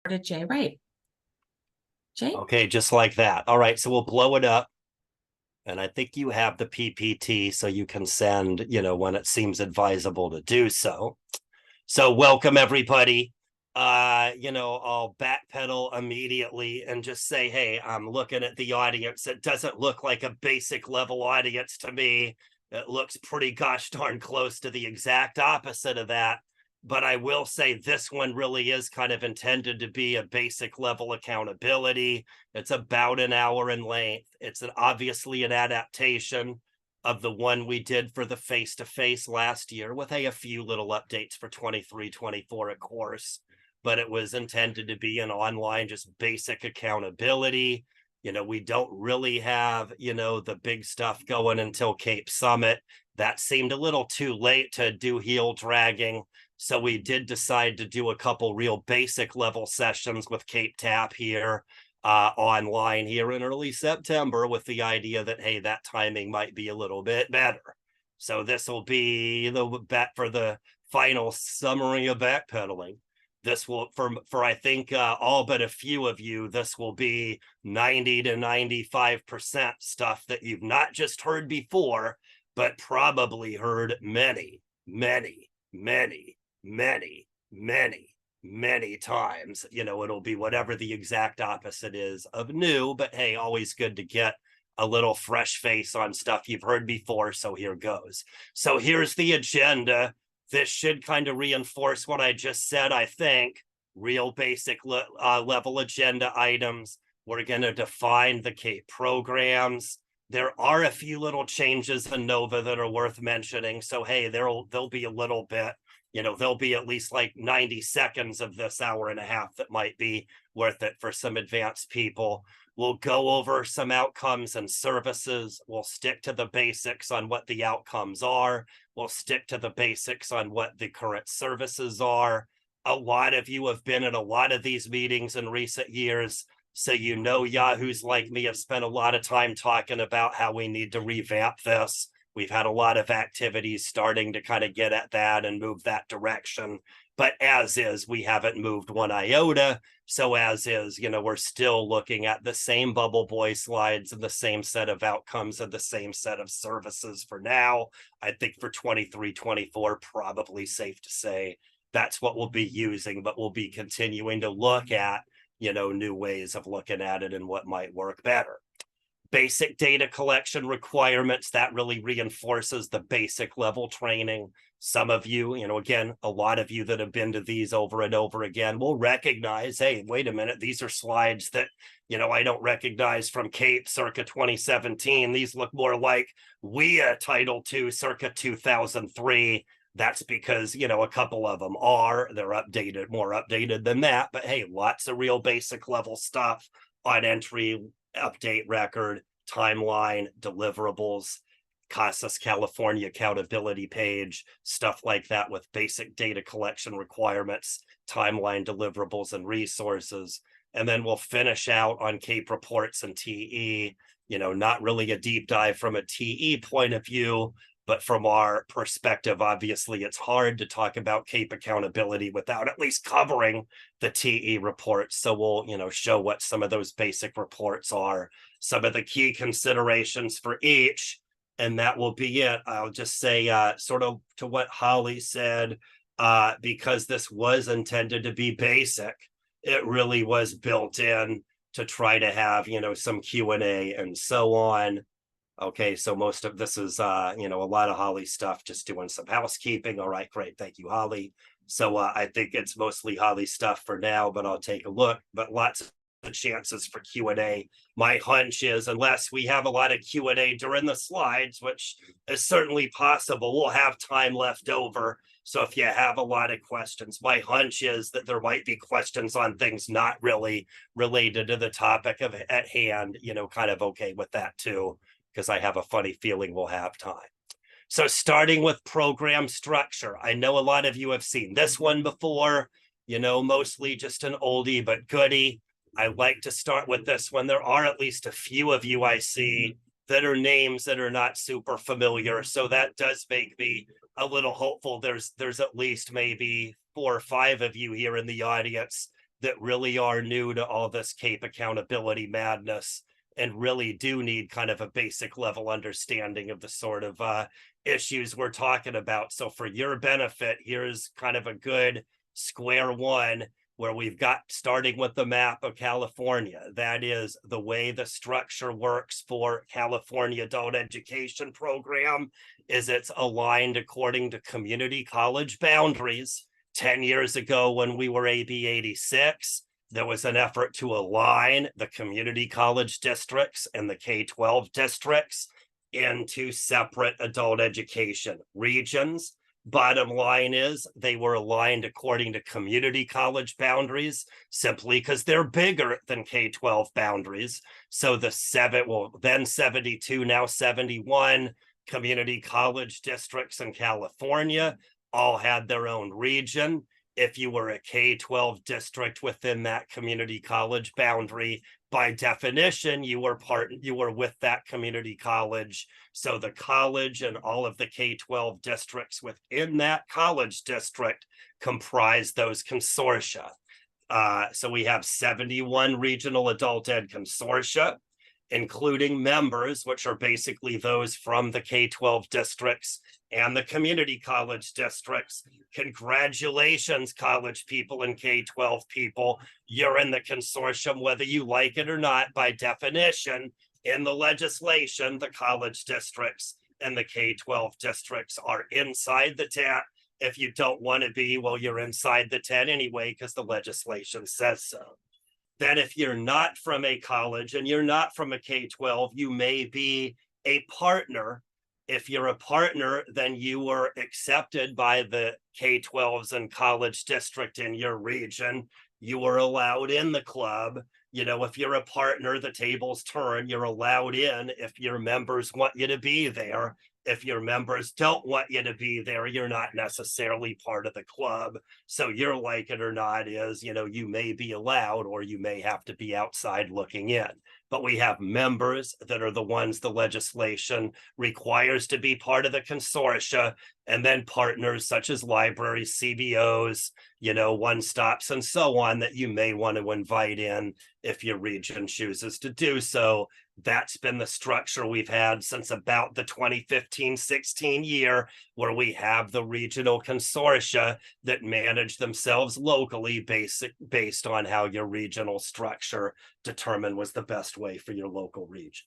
To Jay, right? Jay? Okay, just like that. All right, so we'll blow it up. And I think you have the PPT so you can send, when it seems advisable to do so. So welcome everybody. I'll backpedal immediately and just say, hey, I'm looking at the audience. It doesn't look like a basic level audience to me. It looks pretty gosh darn close to the exact opposite of that. But I will say this one really is kind of intended to be a basic level accountability. It's about an hour in length. It's obviously an adaptation of the one we did for the face-to-face last year with a few little updates for 23, 24, of course. But it was intended to be an online, just basic accountability. We don't really have, the big stuff going until CAEP Summit. That seemed a little too late to do heel dragging. So we did decide to do a couple real basic level sessions with CAEP TAP here online here in early September with the idea that, hey, that timing might be a little bit better. So this will be the bet for the final summary of backpedaling. This will, for I think all but a few of you, this will be 90 to 95% stuff that you've not just heard before, but probably heard many, many, many, many, many times. It'll be whatever the exact opposite is of new, but hey, always good to get a little fresh face on stuff you've heard before. So here goes. So here's the agenda. This should kind of reinforce what I just said, I think. Real basic level agenda items. We're going to define the CAEP programs. There are a few little changes in Nova that are worth mentioning. So, hey, there'll be a little bit, there'll be at least like 90 seconds of this hour and a half that might be worth it for some advanced people. We'll go over some outcomes and services. We'll stick to the basics on what the outcomes are. We'll stick to the basics on what the current services are. A lot of you have been at a lot of these meetings in recent years. So, Yahoos like me have spent a lot of time talking about how we need to revamp this. We've had a lot of activities starting to kind of get at that and move that direction. But as is, we haven't moved one iota. So as is, we're still looking at the same bubble boy slides and the same set of outcomes and the same set of services for now. I think for 23, 24, probably safe to say that's what we'll be using, but we'll be continuing to look at, new ways of looking at it and what might work better. Basic data collection requirements, that really reinforces the basic level training. Some of you, again, a lot of you that have been to these over and over again will recognize, hey, wait a minute, these are slides that, I don't recognize from CAEP circa 2017. These look more like WIA Title II circa 2003. That's because, a couple of them they're updated, more updated than that. But hey, lots of real basic level stuff on entry, update record, timeline, deliverables, Casas California accountability page, stuff like that with basic data collection requirements, timeline, deliverables, and resources. And then we'll finish out on CAEP reports and TE, not really a deep dive from a TE point of view, but from our perspective, obviously, it's hard to talk about CAEP accountability without at least covering the TE reports. So we'll, show what some of those basic reports are, some of the key considerations for each, and that will be it. I'll just say sort of to what Holly said, because this was intended to be basic, it really was built in to try to have, some Q&A and so on. Okay, so most of this is, a lot of Holly stuff, just doing some housekeeping. All right, great. Thank you, Holly. So I think it's mostly Holly stuff for now, but I'll take a look. But lots of chances for Q&A. My hunch is, unless we have a lot of Q&A during the slides, which is certainly possible, we'll have time left over. So if you have a lot of questions, my hunch is that there might be questions on things not really related to the topic at hand, kind of okay with that too, because I have a funny feeling we'll have time. So starting with program structure, I know a lot of you have seen this one before, mostly just an oldie but goodie. I like to start with this one. There are at least a few of you I see that are names that are not super familiar. So that does make me a little hopeful. There's at least maybe 4 or 5 of you here in the audience that really are new to all this CAEP accountability madness and really do need kind of a basic level understanding of the sort of issues we're talking about. So for your benefit, here's kind of a good square one where we've got, starting with the map of California. That is the way the structure works for California adult education program is it's aligned according to community college boundaries. 10 years ago when we were AB 86, there was an effort to align the community college districts and the K-12 districts into separate adult education regions. Bottom line is they were aligned according to community college boundaries simply because they're bigger than K-12 boundaries. So the then 72, now 71 community college districts in California all had their own region. If you were a K-12 district within that community college boundary, by definition, you were with that community college. So the college and all of the K-12 districts within that college district comprise those consortia. So we have 71 regional adult ed consortia, including members, which are basically those from the K-12 districts and the community college districts. Congratulations, college people and K-12 people. You're in the consortium, whether you like it or not. By definition, in the legislation, the college districts and the K-12 districts are inside the tent. If you don't want to be, well, you're inside the tent anyway, because the legislation says so. That if you're not from a college and you're not from a K-12, you may be a partner. If you're a partner, then you were accepted by the K-12s and college district in your region. You were allowed in the club. You know, if you're a partner, the tables turn. You're allowed in if your members want you to be there. If your members don't want you to be there, you're not necessarily part of the club. So your like it or not is, you know, you may be allowed or you may have to be outside looking in. But we have members that are the ones the legislation requires to be part of the consortia, and then partners such as libraries, CBOs, you know, one-stops and so on that you may want to invite in if your region chooses to do so. That's been the structure we've had since about the 2015-16 year, where we have the regional consortia that manage themselves locally based on how your regional structure determined was the best way for your local region.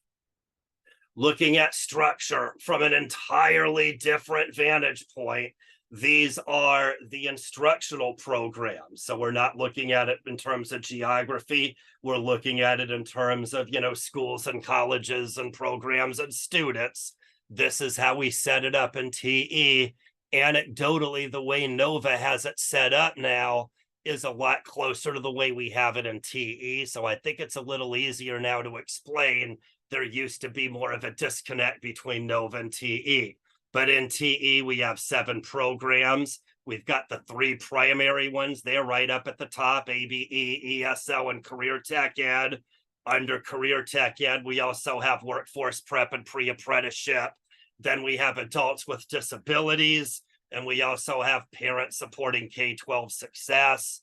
Looking at structure from an entirely different vantage point, these are the instructional programs. So we're not looking at it in terms of geography. We're looking at it in terms of, you know, schools and colleges and programs and students. This is how we set it up in TE. Anecdotally, the way Nova has it set up now is a lot closer to the way we have it in TE. So I think it's a little easier now to explain. There used to be more of a disconnect between Nova and TE. But in TE, we have 7 programs. We've got the 3 primary ones. They're right up at the top, ABE, ESL, and Career Tech Ed. Under Career Tech Ed, we also have Workforce Prep and Pre-Apprenticeship. Then we have Adults with Disabilities, and we also have Parents Supporting K-12 Success.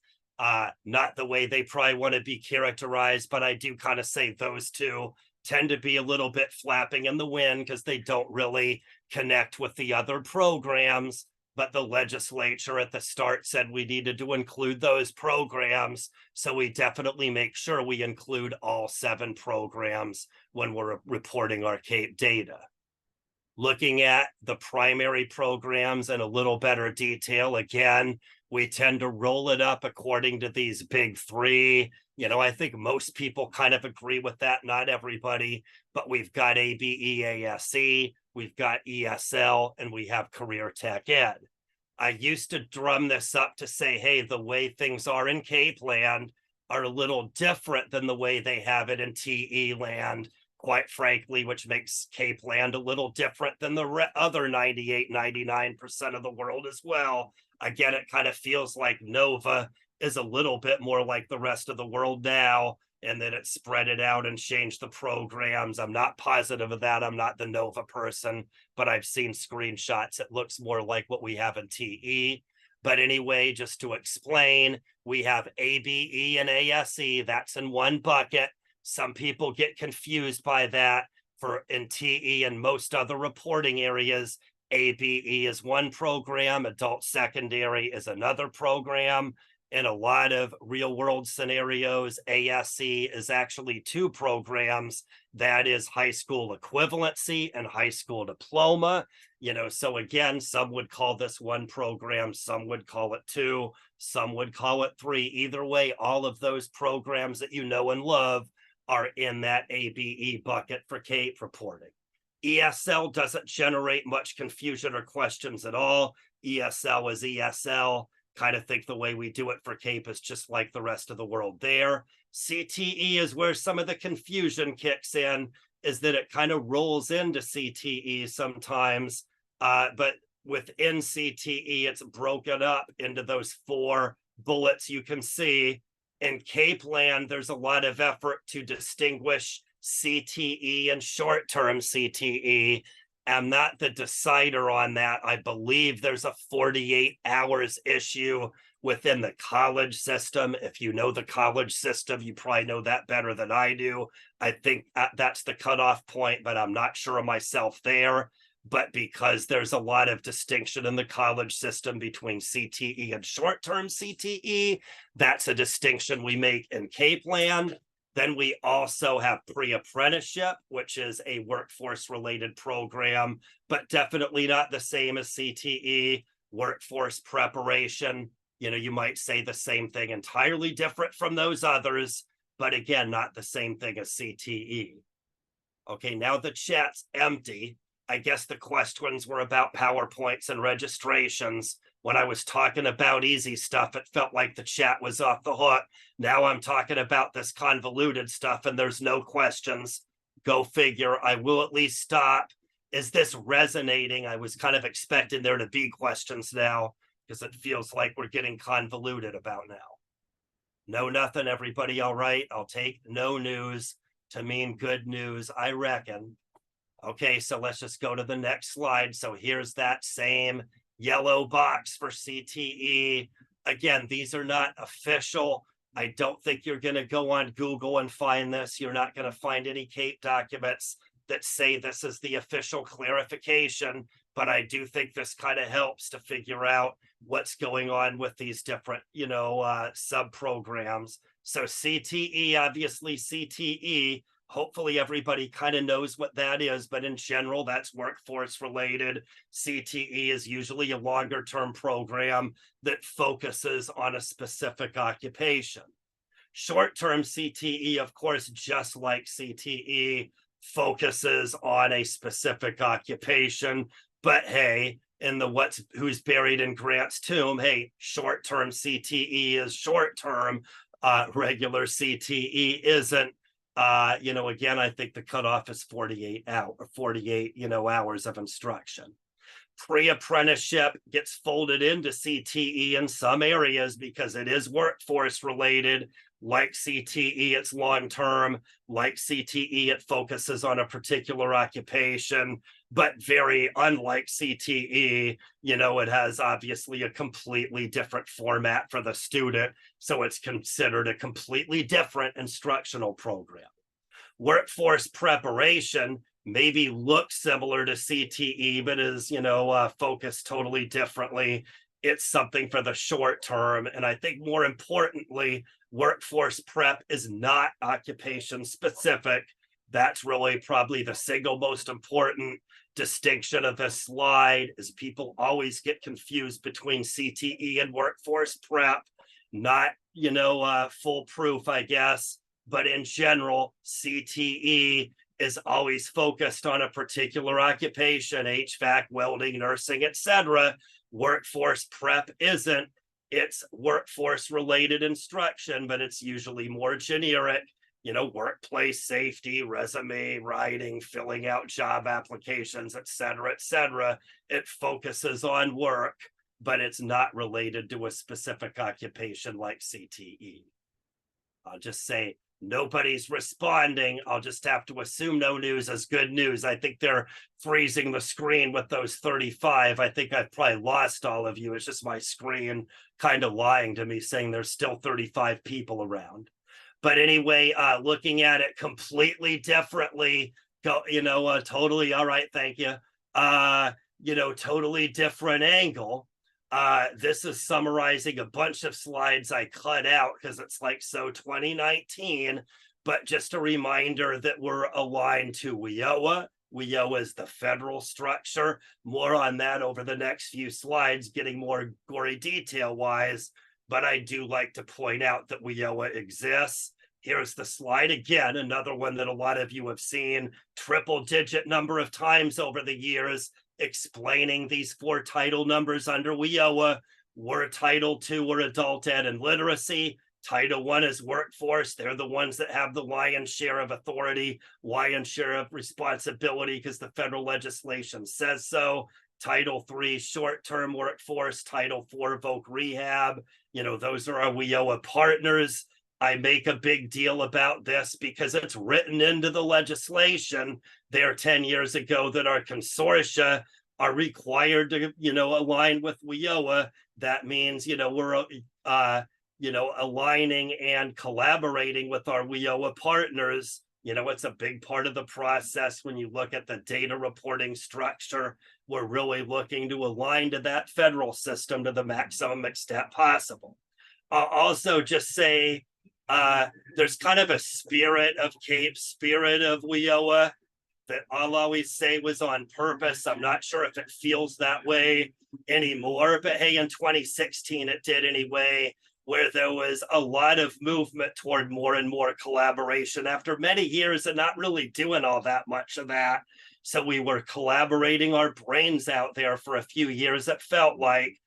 Not the way they probably want to be characterized, but I do kind of say those two tend to be a little bit flapping in the wind because they don't really connect with the other programs. But the legislature at the start said we needed to include those programs. So we definitely make sure we include all 7 programs when we're reporting our CAEP data. Looking at the primary programs in a little better detail, again, we tend to roll it up according to these big 3. You know, I think most people kind of agree with that, not everybody, but we've got ABEASE, we've got ESL, and we have Career Tech Ed. I used to drum this up to say, hey, the way things are in CAEP land are a little different than the way they have it in TE land, quite frankly, which makes CAEP land a little different than the other 98, 99% of the world as well. Again, it kind of feels like Nova is a little bit more like the rest of the world now, and then it spread it out and changed the programs. I'm not positive of that. I'm not the Nova person, but I've seen screenshots. It looks more like what we have in TE. But anyway, just to explain, we have ABE and ASE. That's in one bucket. Some people get confused by that. For in TE and most other reporting areas, ABE is one program, adult secondary is another program. In a lot of real world scenarios, ASE is actually two programs. That is high school equivalency and high school diploma. So again, some would call this one program, some would call it two, some would call it three. Either way, all of those programs that you know and love are in that ABE bucket for CAEP reporting. ESL doesn't generate much confusion or questions at all. ESL is ESL. Kind of think the way we do it for CAEP is just like the rest of the world there. CTE is where some of the confusion kicks in, is that it kind of rolls into CTE sometimes, but within CTE, it's broken up into those 4 bullets you can see. In CAEP land, there's a lot of effort to distinguish CTE and short-term CTE. I'm not the decider on that. I believe there's a 48 hours issue within the college system. If you know the college system, you probably know that better than I do. I think that's the cutoff point, but I'm not sure of myself there. But because there's a lot of distinction in the college system between CTE and short-term CTE, that's a distinction we make in CAEP land. Then we also have pre-apprenticeship, which is a workforce-related program, but definitely not the same as CTE. Workforce preparation, you might say the same thing, entirely different from those others, but again, not the same thing as CTE. Okay, now the chat's empty. I guess the questions were about PowerPoints and registrations. When I was talking about easy stuff, it felt like the chat was off the hook. Now I'm talking about this convoluted stuff and there's no questions. Go figure. I will at least stop. Is this resonating? I was kind of expecting there to be questions now because it feels like we're getting convoluted about now. No, nothing, everybody all right? I'll take no news to mean good news, I reckon. Okay, so let's just go to the next slide. So here's that same yellow box for CTE. Again, these are not official. I don't think you're going to go on Google and find this. You're not going to find any CAEP documents that say this is the official clarification, but I do think this kind of helps to figure out what's going on with these different, sub-programs. So CTE, obviously CTE, hopefully everybody kind of knows what that is, but in general, that's workforce related. CTE is usually a longer term program that focuses on a specific occupation. Short-term CTE, of course, just like CTE, focuses on a specific occupation, but hey, in the who's buried in Grant's tomb, hey, short-term CTE is short-term, regular CTE isn't. Again, I think the cutoff is 48 hours of instruction. Pre-apprenticeship gets folded into CTE in some areas because it is workforce related. Like CTE, it's long-term. Like CTE, it focuses on a particular occupation, but very unlike CTE, it has obviously a completely different format for the student. So it's considered a completely different instructional program. Workforce preparation maybe looks similar to CTE, but is, focused totally differently. It's something for the short term. And I think more importantly, workforce prep is not occupation specific. That's really probably the single most important distinction of this slide, is people always get confused between CTE and workforce prep. Not, foolproof, I guess, but in general, CTE is always focused on a particular occupation, HVAC, welding, nursing, etc. Workforce prep isn't. It's workforce related instruction, but it's usually more generic, workplace safety, resume writing, filling out job applications, etc., etc. It focuses on work, but it's not related to a specific occupation like CTE. I'll just say Nobody's responding. I'll just have to assume no news is good news. I think they're freezing the screen with those 35. I think I've probably lost all of you. It's just my screen kind of lying to me saying there's still 35 people around. But anyway, looking at it completely differently, totally all right, thank you. Totally different angle. This is summarizing a bunch of slides I cut out because it's like so 2019, but just a reminder that we're aligned to WIOA. WIOA is the federal structure. More on that over the next few slides, getting more gory detail wise, but I do like to point out that WIOA exists. Here's the slide again, another one that a lot of you have seen triple digit number of times over the years, explaining these 4 title numbers under WIOA. We're Title II, we're Adult Ed and Literacy. Title I is Workforce. They're the ones that have the lion's share of authority, lion's share of responsibility because the federal legislation says so. Title III, Short-Term Workforce. Title IV, Voc Rehab. Those are our WIOA partners. I make a big deal about this because it's written into the legislation there 10 years ago that our consortia are required to, align with WIOA. That means, we're, aligning and collaborating with our WIOA partners. It's a big part of the process. When you look at the data reporting structure, we're really looking to align to that federal system to the maximum extent possible. I'll also just say, there's kind of a spirit of CAEP, spirit of WIOA that I'll always say was on purpose. I'm not sure if it feels that way anymore, but hey, in 2016, it did anyway, where there was a lot of movement toward more and more collaboration after many years of not really doing all that much of that. So we were collaborating our brains out there for a few years. It felt like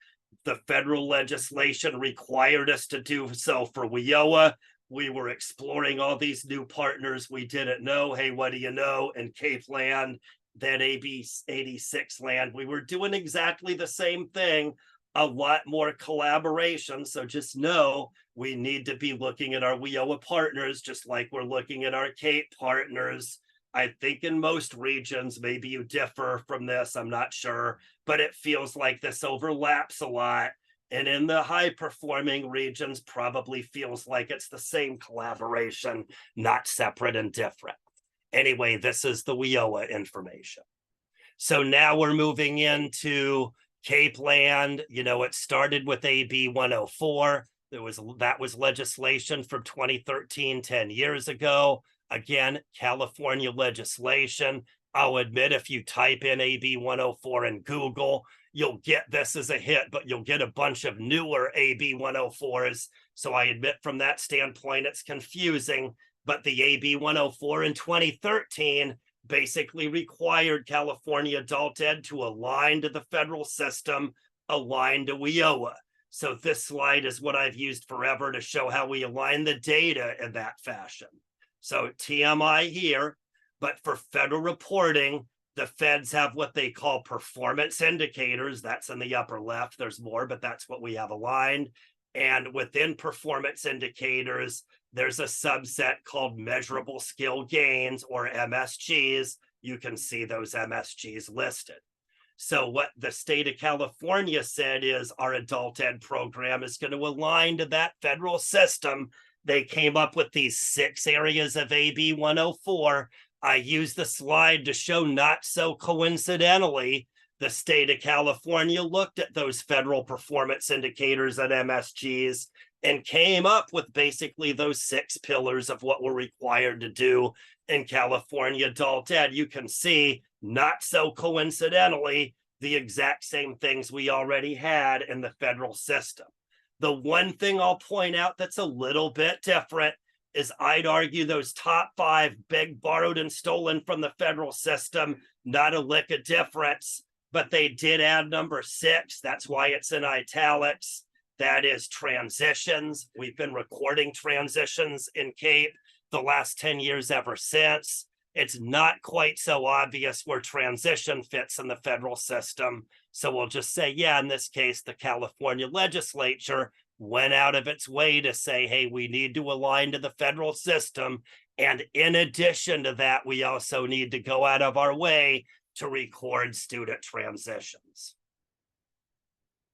the federal legislation required us to do so for WIOA. We were exploring all these new partners we didn't know. Hey, what do you know? In CAEP land, then AB 86 land, we were doing exactly the same thing, a lot more collaboration. So just know we need to be looking at our WIOA partners, just like we're looking at our CAEP partners. I think in most regions, maybe you differ from this, I'm not sure, but it feels like this overlaps a lot. And in the high performing regions, probably feels like it's the same collaboration, not separate and different. Anyway, this is the WIOA information. So now we're moving into CAEP land. It started with AB 104. That was legislation from 2013, 10 years ago. Again, California legislation. I'll admit, if you type in AB 104 in Google, you'll get this as a hit, but you'll get a bunch of newer AB 104s. So I admit from that standpoint, it's confusing, but the AB 104 in 2013 basically required California adult ed to align to the federal system, align to WIOA. So this slide is what I've used forever to show how we align the data in that fashion. So TMI here, but for federal reporting, the feds have what they call performance indicators. That's in the upper left. There's more, but that's what we have aligned. And within performance indicators, there's a subset called measurable skill gains, or MSGs. You can see those MSGs listed. So what the state of California said is our adult ed program is going to align to that federal system. They came up with these 6 areas of AB 104. I used the slide to show, not so coincidentally, the state of California looked at those federal performance indicators and MSGs and came up with basically those 6 pillars of what we're required to do in California adult ed. You can see, not so coincidentally, the exact same things we already had in the federal system. The one thing I'll point out that's a little bit different is I'd argue those top 5 big borrowed and stolen from the federal system, not a lick of difference, but they did add number 6. That's why it's in italics. That is transitions. We've been recording transitions in CAEP the last 10 years ever since. It's not quite so obvious where transition fits in the federal system. So we'll just say, yeah, in this case, the California legislature went out of its way to say, hey, we need to align to the federal system. And in addition to that, we also need to go out of our way to record student transitions.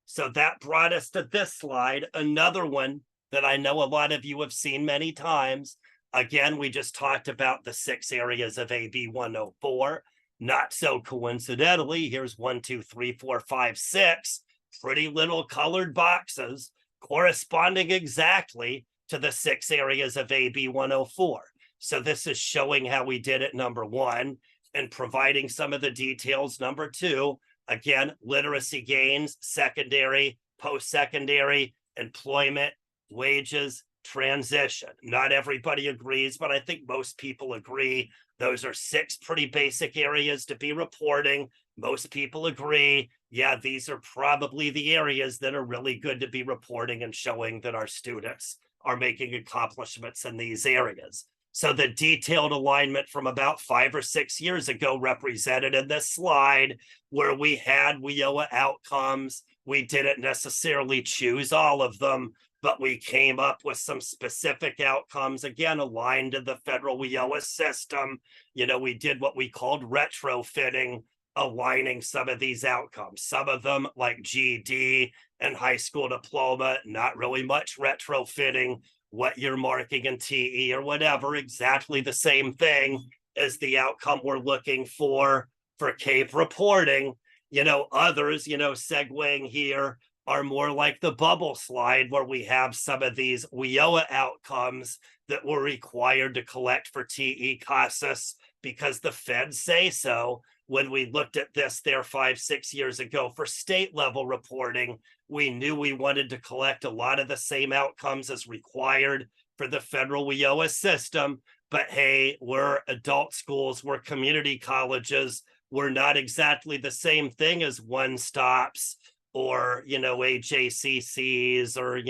So that brought us to this slide, another one that I know a lot of you have seen many times. Again, we just talked about the 6 areas of AB 104. Not so coincidentally, here's 1, 2, 3, 4, 5, 6 pretty little colored boxes corresponding exactly to the 6 areas of AB 104. So this is showing how we did it, number 1, and providing some of the details, number 2. Again, literacy gains, secondary, post-secondary, employment, wages, transition. Not everybody agrees, but I think most people agree. Those are 6 pretty basic areas to be reporting. Most people agree, yeah, these are probably the areas that are really good to be reporting and showing that our students are making accomplishments in these areas. So the detailed alignment from about 5 or 6 years ago represented in this slide, where we had WIOA outcomes. We didn't necessarily choose all of them, but we came up with some specific outcomes, again, aligned to the federal WIOA system. You know, we did what we called retrofitting, aligning some of these outcomes. Some of them, like GED and high school diploma, not really much retrofitting. What you're marking in TE or whatever, exactly the same thing as the outcome we're looking for CAEP reporting. You know, others, you know, segueing here, are more like the bubble slide, where we have some of these WIOA outcomes that we're required to collect for TE CASAS because the feds say so. When we looked at this there 5, 6 years ago for state level reporting, we knew we wanted to collect a lot of the same outcomes as required for the federal WIOA system. But hey, we're adult schools, we're community colleges, we're not exactly the same thing as one-stops or, you know, AJCCs or,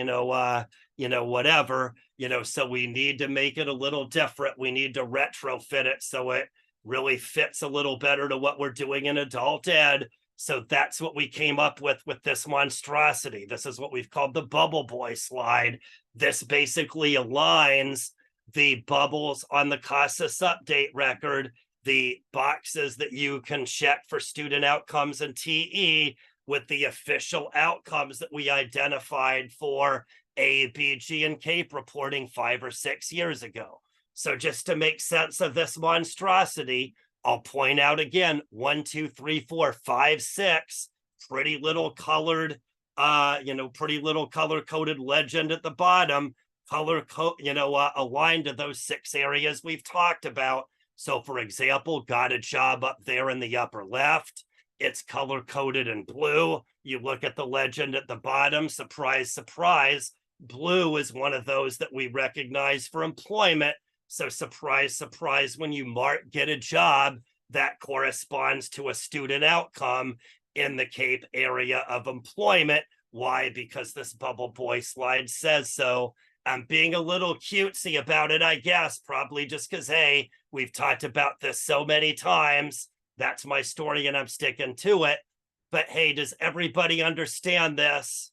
whatever, so we need to make it a little different. We need to retrofit it so it really fits a little better to what we're doing in adult ed. So that's what we came up with this monstrosity. This is what we've called the bubble boy slide. This basically aligns the bubbles on the CASAS update record, the boxes that you can check for student outcomes in TE, with the official outcomes that we identified for ABG and CAEP reporting 5 or 6 years ago. So just to make sense of this monstrosity, I'll point out again, 1, 2, 3, 4, 5, 6, pretty little colored, pretty little color-coded legend at the bottom, aligned to those 6 areas we've talked about. So for example, got a job up there in the upper left. It's color-coded in blue. You look at the legend at the bottom, surprise, surprise, blue is one of those that we recognize for employment. So surprise, surprise, when you mark get a job, that corresponds to a student outcome in the CAEP area of employment. Why? Because this bubble boy slide says so. I'm being a little cutesy about it, I guess, probably just because, hey, we've talked about this so many times. That's my story and I'm sticking to it. But hey, does everybody understand this?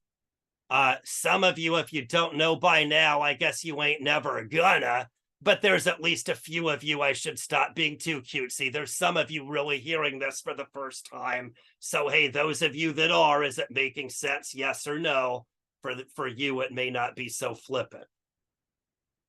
Some of you, if you don't know by now, I guess you ain't never gonna, but there's at least a few of you I should stop being too cutesy. There's some of you really hearing this for the first time. So hey, those of you that are, is it making sense? Yes or no? For you, it may not be so flippant.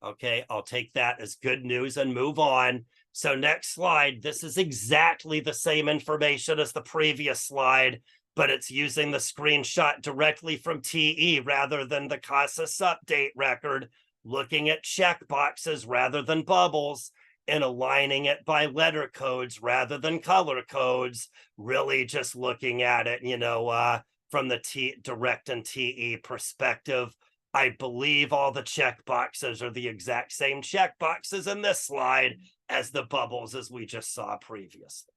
Okay, I'll take that as good news and move on. So next slide, this is exactly the same information as the previous slide, but it's using the screenshot directly from TE rather than the CASAS update record, looking at check boxes rather than bubbles, and aligning it by letter codes rather than color codes, really just looking at it, from the direct and TE perspective. I believe all the check boxes are the exact same check boxes in this slide as the bubbles as we just saw previously.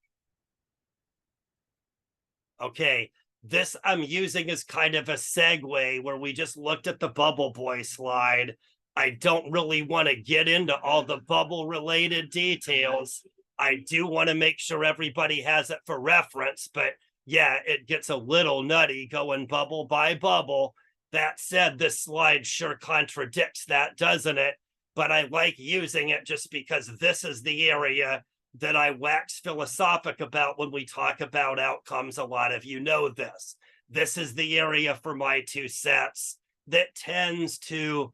Okay, this I'm using as kind of a segue where we just looked at the bubble boy slide. I don't really want to get into all the bubble related details. I do want to make sure everybody has it for reference, but yeah, it gets a little nutty going bubble by bubble. That said, this slide sure contradicts that, doesn't it? But I like using it just because this is the area that I wax philosophic about when we talk about outcomes. A lot of you know this. This is the area for my 2 cents that tends to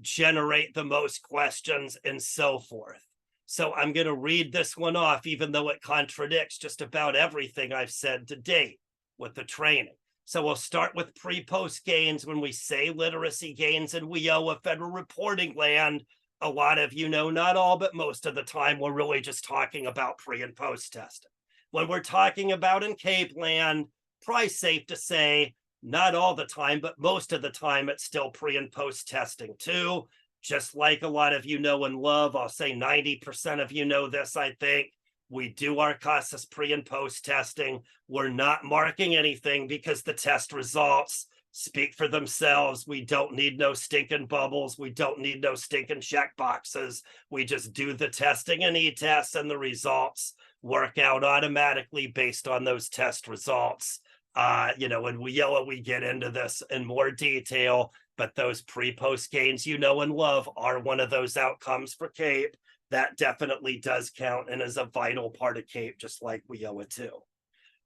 generate the most questions and so forth. So I'm going to read this one off, even though it contradicts just about everything I've said to date with the training. So we'll start with pre-post gains. When we say literacy gains and WIOA federal reporting land, a lot of you know, not all, but most of the time, we're really just talking about pre and post testing. When we're talking about in CAEP land, probably safe to say, not all the time, but most of the time, it's still pre and post testing too. Just like a lot of you know and love, I'll say 90% of you know this, I think. We do our CASAS pre and post testing. We're not marking anything because the test results speak for themselves. We don't need no stinking bubbles. We don't need no stinking check boxes. We just do the testing and e-tests, and the results work out automatically based on those test results. In WIOA, we get into this in more detail, but those pre-post gains you know and love are one of those outcomes for CAEP. That definitely does count and is a vital part of CAEP, just like WIOA too.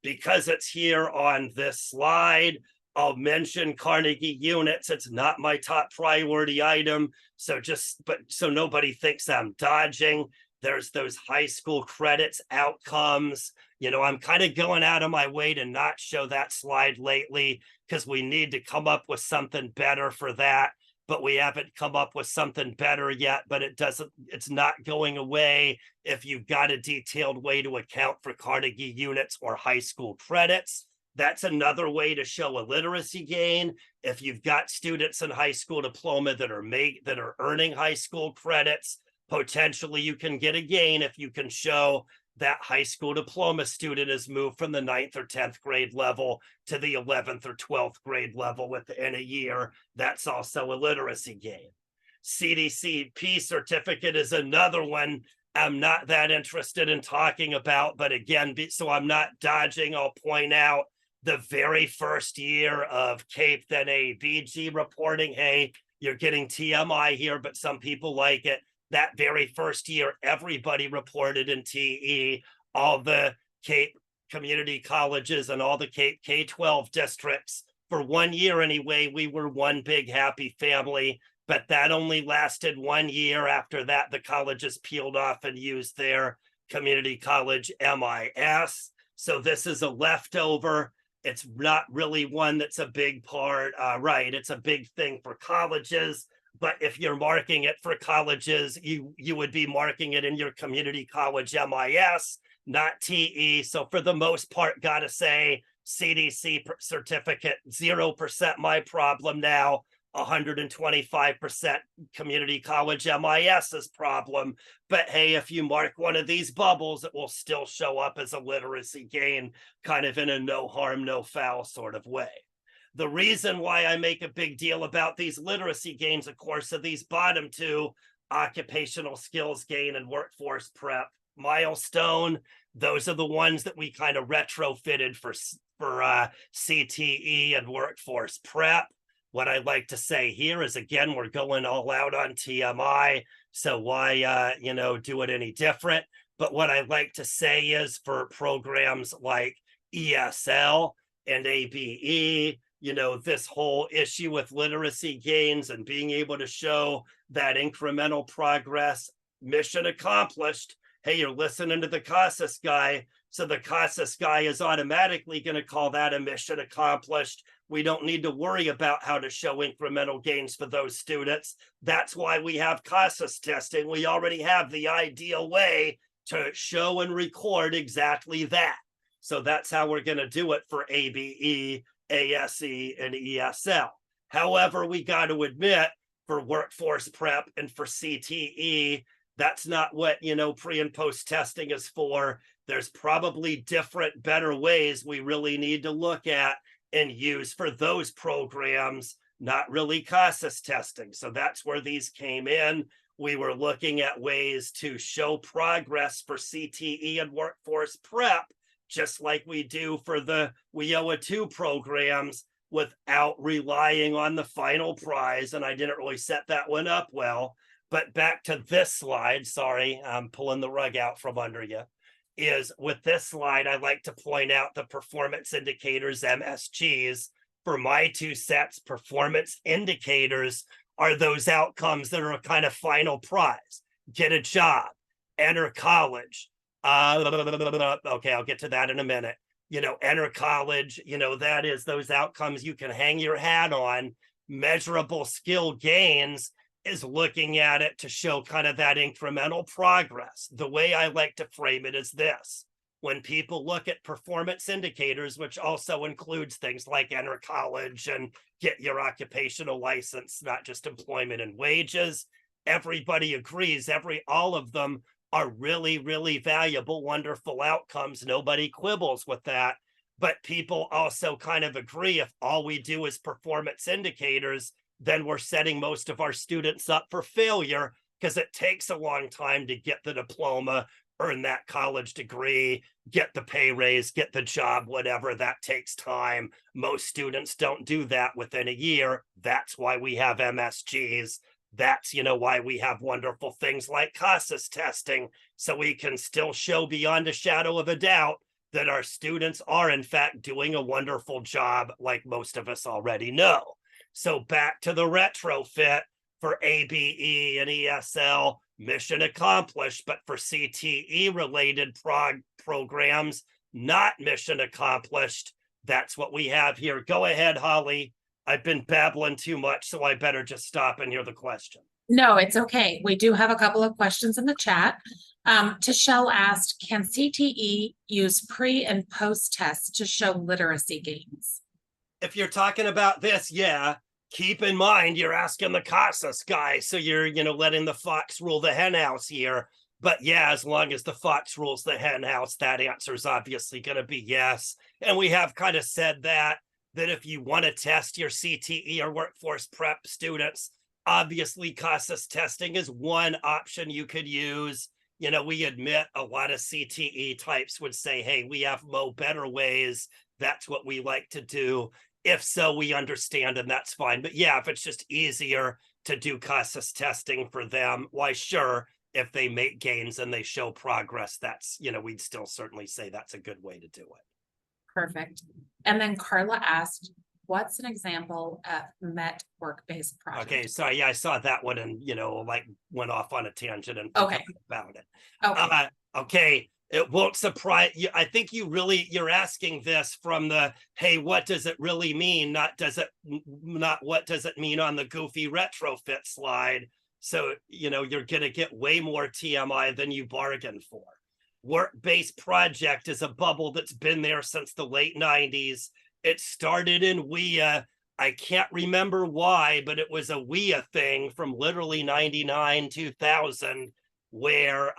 Because it's here on this slide, I'll mention Carnegie units. It's not my top priority item. So nobody thinks I'm dodging. There's those high school credits outcomes. I'm kind of going out of my way to not show that slide lately because we need to come up with something better for that. But we haven't come up with something better yet, but it's not going away if you've got a detailed way to account for Carnegie units or high school credits. That's another way to show a literacy gain. If you've got students in high school diploma that are earning high school credits, potentially you can get a gain if you can show that high school diploma student has moved from the 9th or 10th grade level to the 11th or 12th grade level within a year. That's also a literacy gain. CDCP certificate is another one I'm not that interested in talking about, but again, so I'm not dodging, I'll point out the very first year of CAEP, then ABG reporting. Hey, you're getting TMI here, but some people like it. That very first year, everybody reported in TE, all the CAEP community colleges and all the CAEP K-12 districts. For 1 year anyway, we were one big happy family, but that only lasted 1 year. After that, the colleges peeled off and used their community college MIS. So this is a leftover. It's not really one that's a big part, right? It's a big thing for colleges. But if you're marking it for colleges, you would be marking it in your community college MIS, not TE. So for the most part, gotta say, CDC certificate, 0% my problem now, 125% community college MIS's problem. But hey, if you mark one of these bubbles, it will still show up as a literacy gain, kind of in a no harm, no foul sort of way. The reason why I make a big deal about these literacy gains, of course, are these bottom two, occupational skills gain and workforce prep milestone. Those are the ones that we kind of retrofitted for CTE and workforce prep. What I like to say here is, again, we're going all out on TMI, so why do it any different? But what I like to say is, for programs like ESL and ABE, this whole issue with literacy gains and being able to show that incremental progress, mission accomplished. Hey, you're listening to the CASAS guy, so the CASAS guy is automatically going to call that a mission accomplished. We don't need to worry about how to show incremental gains for those students. That's why we have CASAS testing. We already have the ideal way to show and record exactly that. So that's how we're going to do it for ABE, ASE, and ESL. However, we got to admit, for workforce prep and for CTE, that's not what, pre and post testing is for. There's probably different, better ways we really need to look at and use for those programs, not really CASAS testing. So that's where these came in. We were looking at ways to show progress for CTE and workforce prep, just like we do for the WIOA 2 programs, without relying on the final prize. And I didn't really set that one up well. But back to this slide, sorry, I'm pulling the rug out from under you, is with this slide, I like to point out the performance indicators, MSGs. For my two sets, performance indicators are those outcomes that are a kind of final prize. Get a job, enter college. Okay, I'll get to that in a minute. Enter college, that is those outcomes you can hang your hat on. Measurable skill gains is looking at it to show kind of that incremental progress. The way I like to frame it is this. When people look at performance indicators, which also includes things like enter college and get your occupational license, not just employment and wages, everybody agrees, all of them are really, really valuable, wonderful outcomes. Nobody quibbles with that. But people also kind of agree if all we do is performance indicators, then we're setting most of our students up for failure because it takes a long time to get the diploma, earn that college degree, get the pay raise, get the job, whatever. That takes time. Most students don't do that within a year. That's why we have MSGs. That's, why we have wonderful things like CASAS testing, so we can still show beyond a shadow of a doubt that our students are, in fact, doing a wonderful job, like most of us already know. So back to the retrofit for ABE and ESL, mission accomplished, but for CTE related programs, not mission accomplished. That's what we have here. Go ahead, Holly. I've been babbling too much, so I better just stop and hear the question. No, it's okay. We do have a couple of questions in the chat. Tashelle asked, can CTE use pre and post tests to show literacy gains? If you're talking about this, yeah. Keep in mind, you're asking the CASAS guy, so you're, letting the fox rule the hen house here. But yeah, as long as the fox rules the hen house, that answer is obviously going to be yes. And we have kind of said that if you want to test your CTE or workforce prep students, obviously CASAS testing is one option you could use. We admit a lot of CTE types would say, hey, we have better ways. That's what we like to do. If so, we understand, and that's fine. But yeah, if it's just easier to do CASAS testing for them, why, sure, if they make gains and they show progress, that's, we'd still certainly say that's a good way to do it. Perfect. And then Carla asked, what's an example of MET work-based project? Okay, sorry, yeah, I saw that one and, went off on a tangent and forgot about it. Okay. Okay. It won't surprise you. I think you're asking this from the, hey, what does it really mean? Not what does it mean on the goofy retrofit slide? So, you're going to get way more TMI than you bargained for. Work-based project is a bubble that's been there since the late 90s. It started in WIA. I can't remember why, but it was a WIA thing from literally 99, 2000, where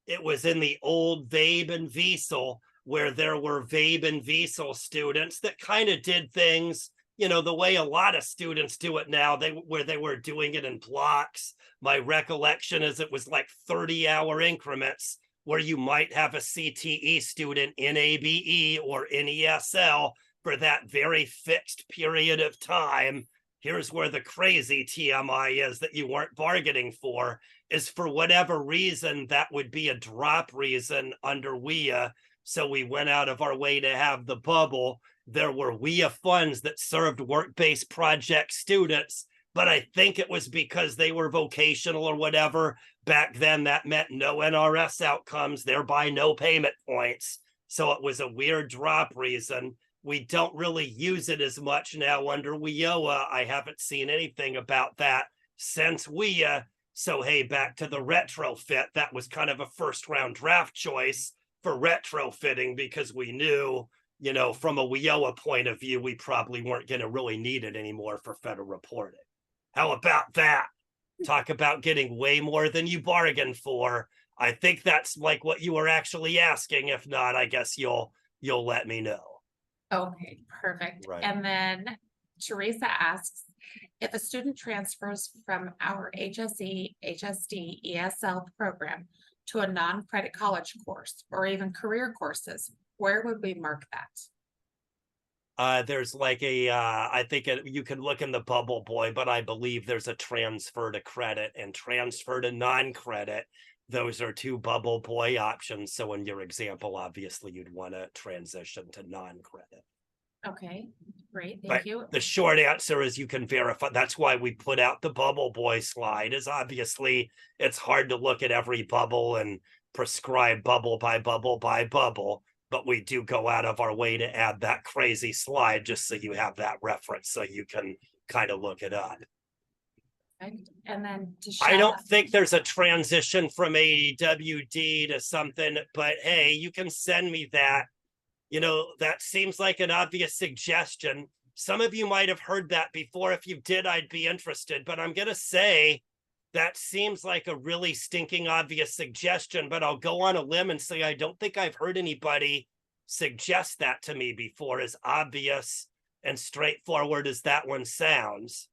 it was in the old VABE and VESL, where there were VABE and VESL students that kind of did things, the way a lot of students do it now, where they were doing it in blocks. My recollection is it was like 30-hour increments where you might have a CTE student in ABE or in ESL for that very fixed period of time. Here's where the crazy TMI is that you weren't bargaining for, is for whatever reason, that would be a drop reason under WIA. So we went out of our way to have the bubble. There were WIA funds that served work-based project students, but I think it was because they were vocational or whatever. Back then, that meant no NRS outcomes, thereby no payment points. So it was a weird drop reason. We don't really use it as much now under WIOA. I haven't seen anything about that since WIA. So, hey, back to the retrofit. That was kind of a first round draft choice for retrofitting because we knew, from a WIOA point of view, we probably weren't going to really need it anymore for federal reporting. How about that? Talk about getting way more than you bargained for. I think that's like what you were actually asking. If not, I guess you'll let me know. Okay, perfect. Right. And then Teresa asks, if a student transfers from our HSE, HSD, ESL program to a non-credit college course or even career courses, where would we mark that? There's like a, I think you can look in the bubble boy, but I believe there's a transfer to credit and transfer to non-credit. Those are two bubble boy options. So in your example, obviously you'd want to transition to non-credit. Okay, great, But thank you. the short answer is you can verify. That's why we put out the bubble boy slide, is obviously it's hard to look at every bubble and prescribe bubble by bubble by bubble. But we do go out of our way to add that crazy slide just so you have that reference so you can kind of look it up. And then to I don't think there's a transition from AWD to something, but hey, you can send me that. You know, that seems like an obvious suggestion. Some of you might have heard that before. If you did, I'd be interested, but I'm going to say that seems like a really stinking obvious suggestion, but I'll go on a limb and say I don't think I've heard anybody suggest that to me before, as obvious and straightforward as that one sounds.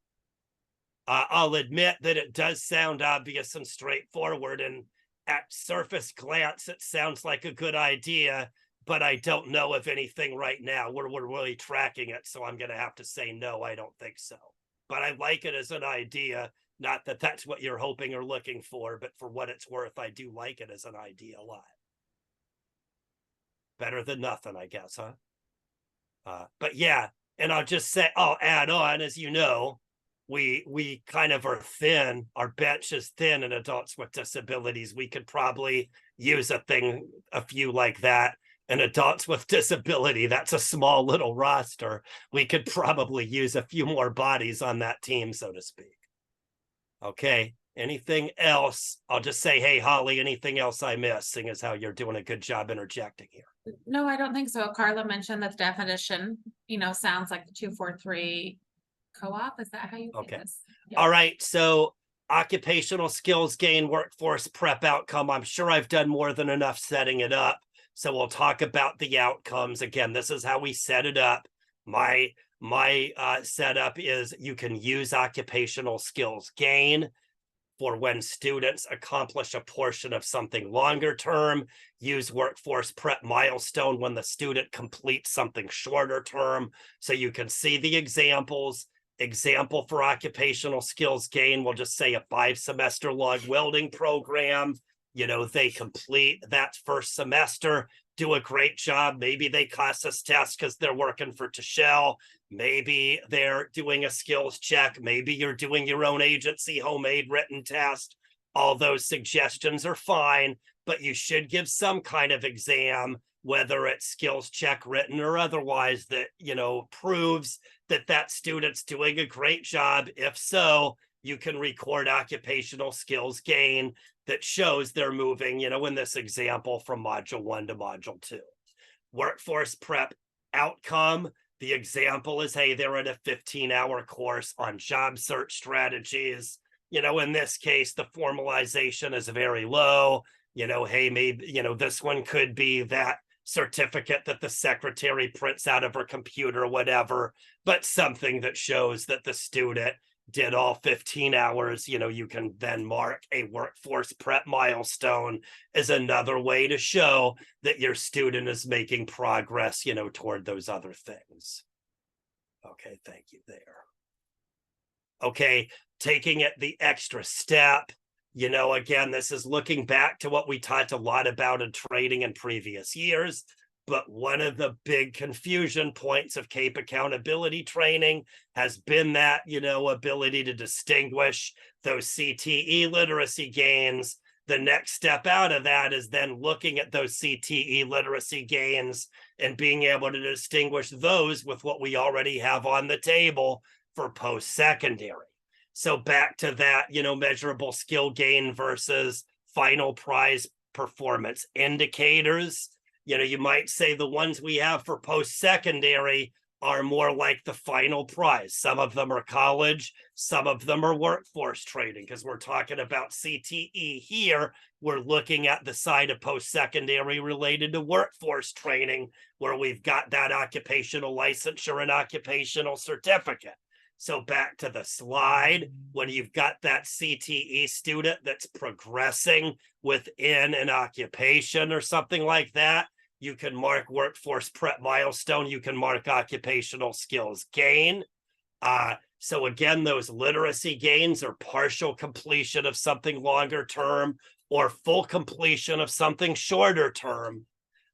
I'll admit that it does sound obvious and straightforward, and at surface glance, it sounds like a good idea, but I don't know of anything right now where we're really tracking it, so I'm going to have to say no, I don't think so. But I like it as an idea, not that that's what you're hoping or looking for, but for what it's worth, I do like it as an idea a lot. Better than nothing, I guess, huh? But yeah, and I'll just say, I'll add on, as you know, we kind of are thin. Our bench is thin in adults with disabilities. We could probably use a few like that. And adults with disability, that's a small little roster. We could probably use a few more bodies on that team, so to speak. Okay, anything else? I'll just say, hey, Holly, anything else I missed, seeing as how you're doing a good job interjecting here? No, I don't think so. Carla mentioned that the definition, sounds like the 243 co-op. Is that how you say this? Yeah. All right, so occupational skills gain workforce prep outcome. I'm sure I've done more than enough setting it up. So we'll talk about the outcomes. Again, this is how we set it up. My setup is you can use occupational skills gain for when students accomplish a portion of something longer term, use workforce prep milestone when the student completes something shorter term. So you can see the examples. Example for occupational skills gain, we'll just say a 5-semester log welding program. They complete that first semester, do a great job. Maybe they CASAS test because they're working for Tischel. Maybe they're doing a skills check. Maybe you're doing your own agency homemade written test. All those suggestions are fine, but you should give some kind of exam, whether it's skills check written or otherwise, that, proves that that student's doing a great job. If so, you can record occupational skills gain that shows they're moving, in this example from module 1 to module 2. Workforce prep outcome, the example is, hey, they're in a 15-hour course on job search strategies. In this case, the formalization is very low. Hey, maybe, this one could be that certificate that the secretary prints out of her computer, whatever, but something that shows that the student did all 15 hours. You can then mark a workforce prep milestone as another way to show that your student is making progress, toward those other things. Okay, thank you there. Okay, taking it the extra step, again, this is looking back to what we talked a lot about in training in previous years. But one of the big confusion points of CAEP accountability training has been that, ability to distinguish those CTE literacy gains. The next step out of that is then looking at those CTE literacy gains and being able to distinguish those with what we already have on the table for post-secondary. So back to that, measurable skill gain versus final prize performance indicators. You might say the ones we have for post-secondary are more like the final prize. Some of them are college, some of them are workforce training, because we're talking about CTE here. We're looking at the side of post-secondary related to workforce training, where we've got that occupational licensure and occupational certificate. So back to the slide, when you've got that CTE student that's progressing within an occupation or something like that, You can mark workforce prep milestone. You can mark occupational skills gain. So again, those literacy gains are partial completion of something longer term or full completion of something shorter term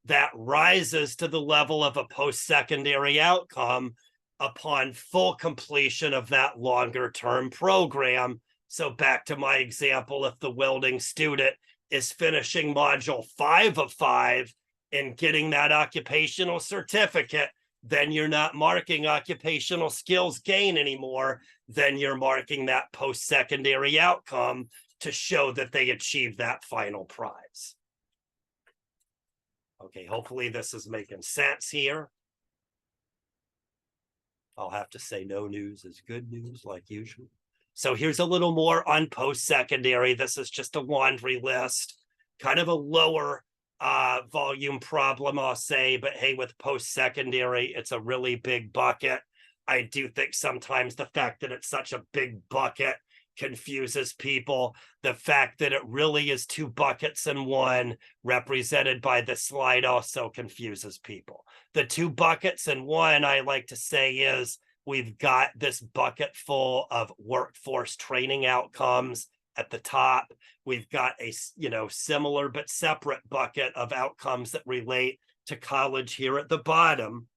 that rises to the level of a post-secondary outcome upon full completion of that longer term program. So back to my example, if the welding student is finishing module 5 of 5 and getting that occupational certificate, then you're not marking occupational skills gain anymore. Then you're marking that post-secondary outcome to show that they achieved that final prize. Okay, hopefully this is making sense here. I'll have to say no news is good news like usual. So here's a little more on post-secondary. This is just a laundry list, kind of a lower volume problem, I'll say, but hey, with post-secondary, it's a really big bucket. I do think sometimes the fact that it's such a big bucket confuses people. The fact that it really is 2 buckets in one, represented by the slide, also confuses people. The 2 buckets in one, I like to say, is we've got this bucket full of workforce training outcomes at the top. We've got a similar but separate bucket of outcomes that relate to college here at the bottom.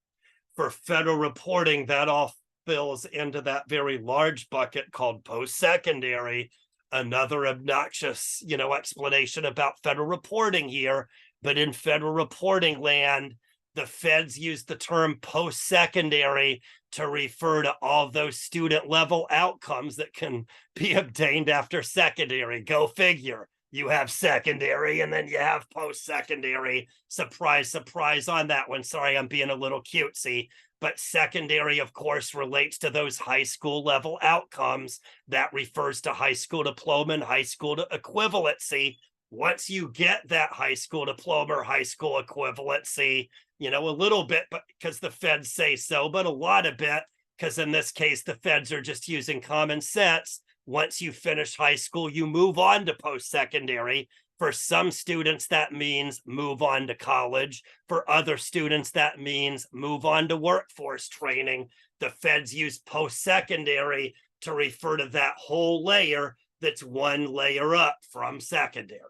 For federal reporting, that all fills into that very large bucket called post-secondary. Another obnoxious, explanation about federal reporting here. But in federal reporting land, the feds use the term post-secondary to refer to all those student level outcomes that can be obtained after secondary. Go figure. You have secondary and then you have post-secondary. Surprise, surprise on that one. Sorry, I'm being a little cutesy. But secondary, of course, relates to those high school level outcomes. That refers to high school diploma and high school equivalency. Once you get that high school diploma or high school equivalency, a little bit, but because the feds say so, but a lot of it, because in this case, the feds are just using common sense. Once you finish high school, you move on to post-secondary. For some students, that means move on to college. For other students, that means move on to workforce training. The feds use post-secondary to refer to that whole layer that's one layer up from secondary.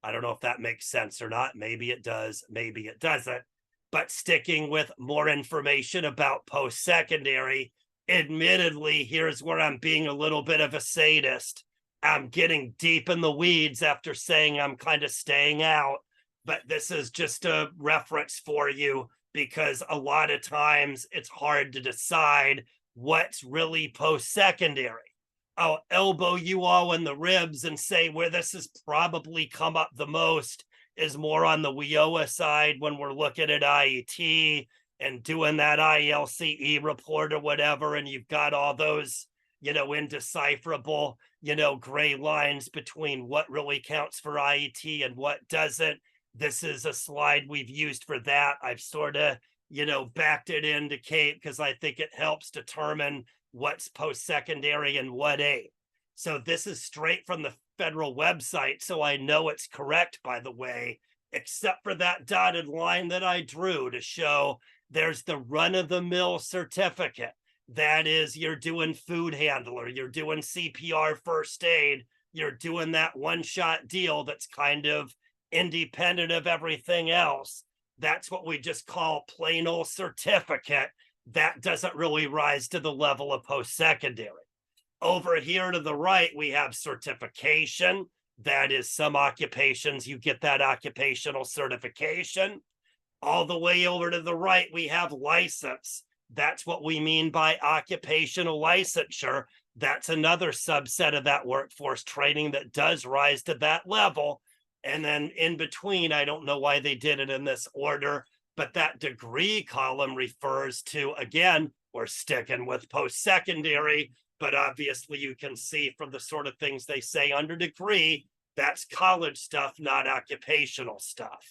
I don't know if that makes sense or not. Maybe it does, maybe it doesn't. But sticking with more information about post-secondary, admittedly, here's where I'm being a little bit of a sadist. I'm getting deep in the weeds after saying I'm kind of staying out, but this is just a reference for you because a lot of times it's hard to decide what's really post-secondary. I'll elbow you all in the ribs and say where this has probably come up the most is more on the WIOA side when we're looking at IET and doing that ILCE report or whatever, and you've got all those, indecipherable, gray lines between what really counts for IET and what doesn't. This is a slide we've used for that. I've sort of, backed it into CAEP because I think it helps determine what's post-secondary and what ain't. So this is straight from the federal website, so I know it's correct, by the way, except for that dotted line that I drew to show there's the run-of-the-mill certificate. That is, you're doing food handler, you're doing CPR first aid, you're doing that one-shot deal that's kind of independent of everything else. That's what we just call plain old certificate. That doesn't really rise to the level of post-secondary. Over here to the right, we have certification. That is, some occupations, you get that occupational certification. All the way over to the right, we have license. That's what we mean by occupational licensure. That's another subset of that workforce training that does rise to that level. And then in between, I don't know why they did it in this order, but that degree column refers to, again, we're sticking with post-secondary, but obviously you can see from the sort of things they say under degree, that's college stuff, not occupational stuff.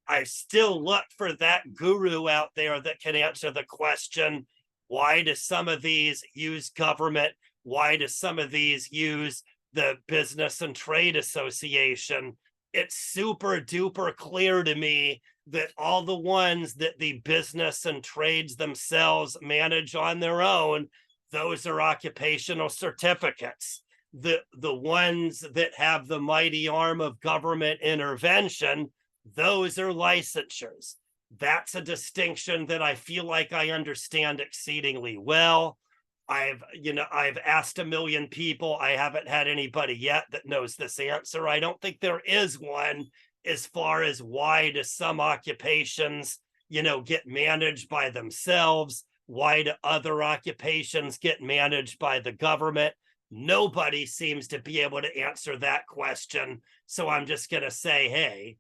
I still look for that guru out there that can answer the question, why do some of these use government? Why do some of these use the Business and Trade Association? it's super duper clear to me that all the ones that the business and trades themselves manage on their own, those are occupational certificates. The ones that have the mighty arm of government intervention, those are licensures. That's a distinction that I feel like I understand exceedingly well. I've asked a million people. I haven't had anybody yet that knows this answer. I don't think there is one as far as why do some occupations, get managed by themselves? Why do other occupations get managed by the government? Nobody seems to be able to answer that question. So I'm just going to say, hey,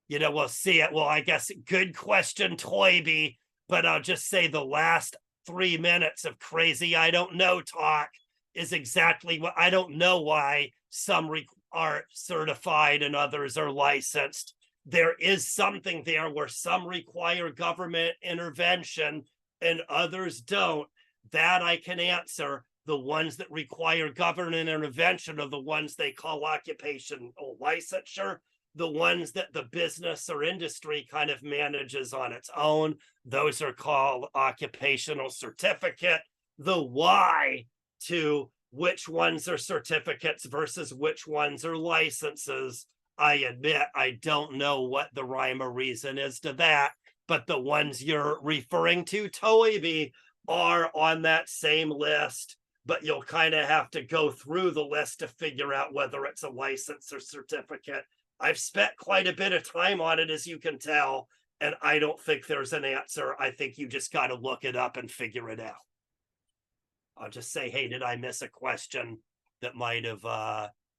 we'll see it. Well, I guess good question, Toyby, but I'll just say the last 3 minutes of crazy I don't know talk is exactly what I don't know why some are certified and others are licensed. There is something there where some require government intervention and others don't. That I can answer. The ones that require government intervention are the ones they call occupational licensure. The ones that the business or industry kind of manages on its own, those are called occupational certificate. The why to which ones are certificates versus which ones are licenses, I admit I don't know what the rhyme or reason is to that, but the ones you're referring to, Toyby, are on that same list, but you'll kind of have to go through the list to figure out whether it's a license or certificate. I've spent quite a bit of time on it, as you can tell, and I don't think there's an answer. I think you just got to look it up and figure it out. I'll just say, hey, did I miss a question that might have,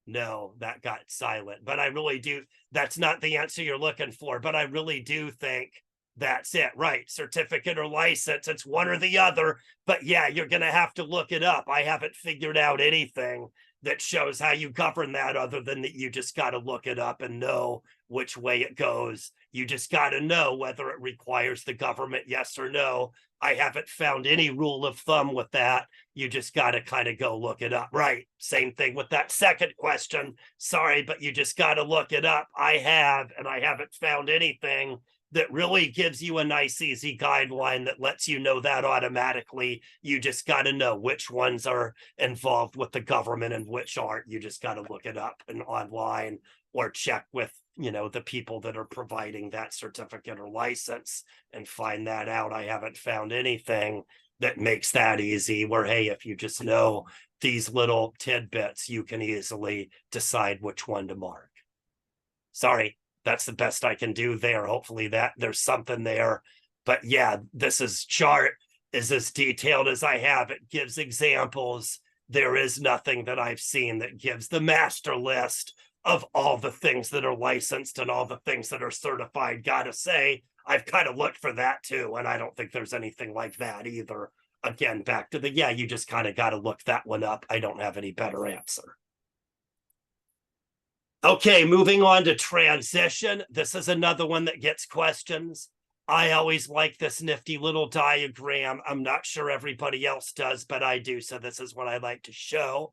no, that got silent. But I really do, that's not the answer you're looking for, but I really do think that's it, right? Certificate or license, it's one or the other. But yeah, you're going to have to look it up. I haven't figured out anything that shows how you govern that other than that you just got to look it up and know which way it goes. You just got to know whether it requires the government, yes or no. I haven't found any rule of thumb with that. You just got to kind of go look it up. Right. Same thing with that second question. Sorry, but you just got to look it up. I have, and I haven't found anything that really gives you a nice, easy guideline that lets you know that automatically. You just got to know which ones are involved with the government and which aren't. You just got to look it up and online or check with, the people that are providing that certificate or license and find that out. I haven't found anything that makes that easy where, hey, if you just know these little tidbits, you can easily decide which one to mark. Sorry. That's the best I can do there. Hopefully that there's something there. But yeah, this chart is as detailed as I have. It gives examples. There is nothing that I've seen that gives the master list of all the things that are licensed and all the things that are certified. Gotta say, I've kind of looked for that too. And I don't think there's anything like that either. Again, back to the, yeah, you just kind of got to look that one up. I don't have any better answer. Okay, moving on to transition. This is another one that gets questions. I always like this nifty little diagram. I'm not sure everybody else does, but I do. So this is what I like to show.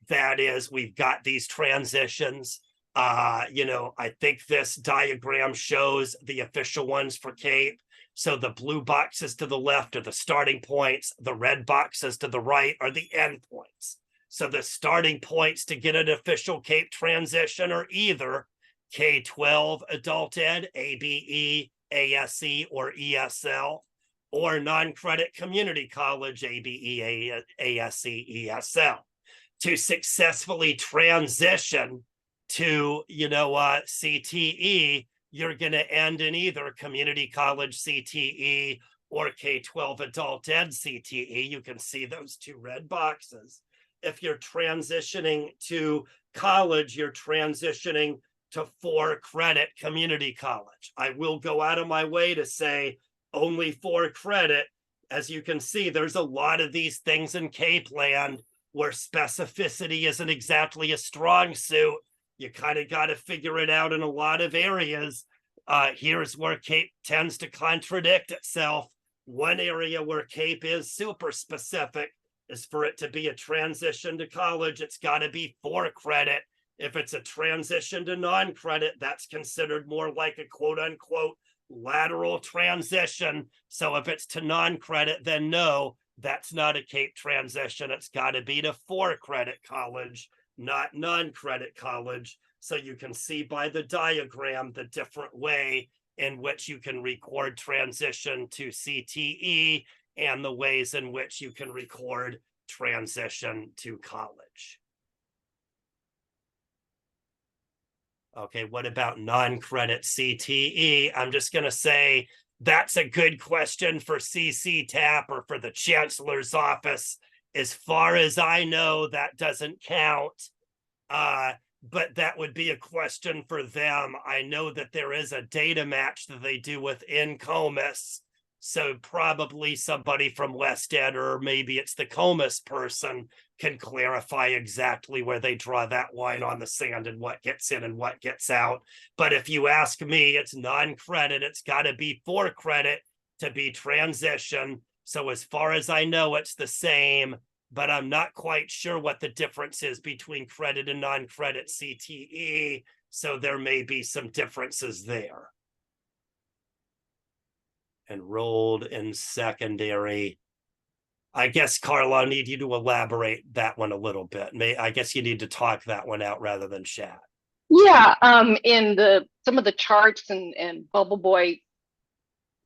That is, we've got these transitions. I think this diagram shows the official ones for CAEP. So the blue boxes to the left are the starting points. The red boxes to the right are the end points. So the starting points to get an official CAEP transition are either K-12 adult ed, ABE, ASE, or ESL, or non-credit community college, ABE, ASE, ESL. To successfully transition to, CTE, you're going to end in either community college CTE or K-12 adult ed CTE. You can see those two red boxes. If you're transitioning to college, you're transitioning to 4-credit community college. I will go out of my way to say only 4 credit. As you can see, there's a lot of these things in CAEP land where specificity isn't exactly a strong suit. You kind of got to figure it out in a lot of areas. Here's where CAEP tends to contradict itself. One area where CAEP is super specific is for it to be a transition to college. It's got to be 4 credit. If it's a transition to non-credit, that's considered more like a quote unquote lateral transition. So if it's to non-credit, then no, that's not a CAEP transition. It's got to be to for-credit college, not non-credit college. So you can see by the diagram the different way in which you can record transition to CTE and the ways in which you can record transition to college. Okay, what about non-credit CTE? I'm just going to say that's a good question for CCTAP or for the chancellor's office. As far as I know, that doesn't count, but that would be a question for them. I know that there is a data match that they do within COMIS. So probably somebody from West Ed, or maybe it's the COMIS person, can clarify exactly where they draw that line on the sand and what gets in and what gets out. But if you ask me, it's non-credit. It's got to be for credit to be transition. So as far as I know, it's the same, but I'm not quite sure what the difference is between credit and non-credit CTE. So there may be some differences there. Enrolled in secondary. I guess, Carla, I need you to elaborate that one a little bit. I guess you need to talk that one out rather than chat. Yeah, in some of the charts and bubble boy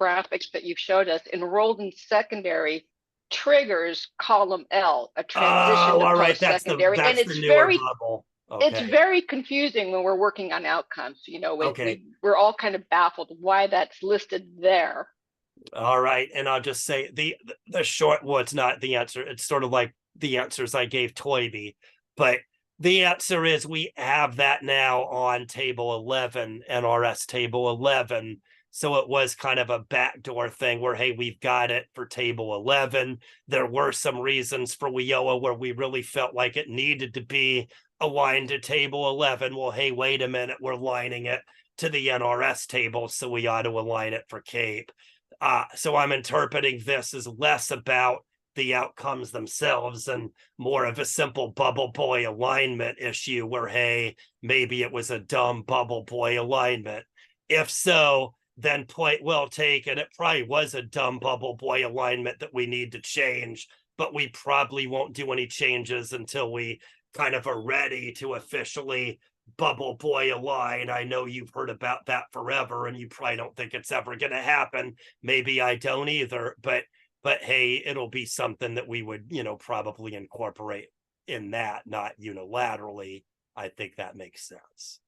graphics that you showed us, enrolled in secondary triggers column L, a transition to all right, post-secondary, and the newer bubble. Okay. It's very confusing when we're working on outcomes. You know, okay. we're all kind of baffled why that's listed there. All right, and I'll just say the short. Well, it's not the answer. It's sort of like the answers I gave Toynbee, but the answer is we have that now on table 11, NRS table 11. So it was kind of a backdoor thing where, hey, we've got it for table 11. There were some reasons for WIOA where we really felt like it needed to be aligned to table 11. Well, hey, wait a minute, we're lining it to the NRS table, so we ought to align it for CAEP. So I'm interpreting this as less about the outcomes themselves and more of a simple bubble boy alignment issue where, hey, maybe it was a dumb bubble boy alignment. If so, then point well taken. It probably was a dumb bubble boy alignment that we need to change, but we probably won't do any changes until we kind of are ready to officially bubble boy align. I know you've heard about that forever and you probably don't think it's ever going to happen. Maybe I don't either, but hey, it'll be something that we would, probably incorporate in that, not unilaterally. I think that makes sense.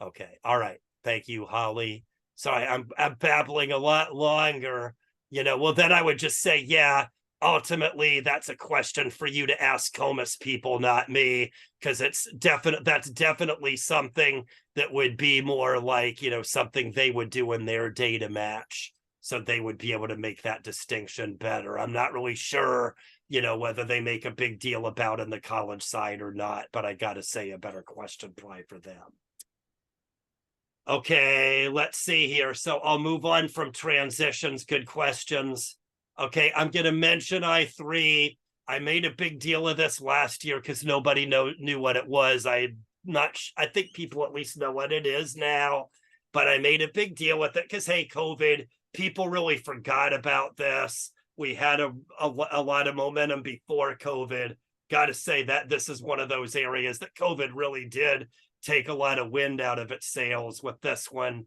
Okay. All right. Thank you, Holly. Sorry, I'm babbling a lot longer. Well, then I would just say, yeah, ultimately that's a question for you to ask COMIS people, not me, because that's definitely something that would be more like, something they would do in their data match. So they would be able to make that distinction better. I'm not really sure, whether they make a big deal about in the college side or not, but I got to say a better question probably for them. Okay, let's see here. So I'll move on from transitions. Good questions. Okay, I'm going to mention I3. I made a big deal of this last year because nobody knew what it was. I think people at least know what it is now, but I made a big deal with it because, hey, COVID, people really forgot about this. We had a lot of momentum before COVID. Got to say that this is one of those areas that COVID really did take a lot of wind out of its sails with this one.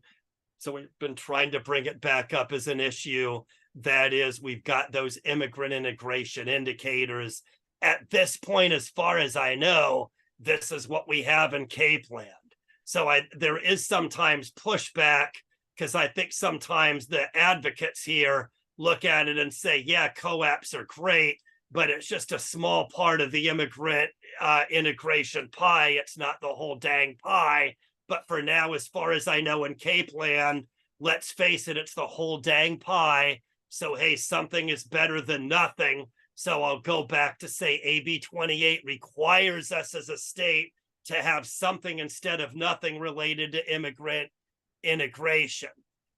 So we've been trying to bring it back up as an issue. That is, we've got those immigrant integration indicators. At this point, as far as I know, this is what we have in CAEP land. So there is sometimes pushback because I think sometimes the advocates here look at it and say, yeah, co-ops are great, but it's just a small part of the immigrant integration pie. It's not the whole dang pie. But for now, as far as I know in CAEP land, let's face it, it's the whole dang pie. So, hey, something is better than nothing. So I'll go back to say AB 28 requires us as a state to have something instead of nothing related to immigrant integration.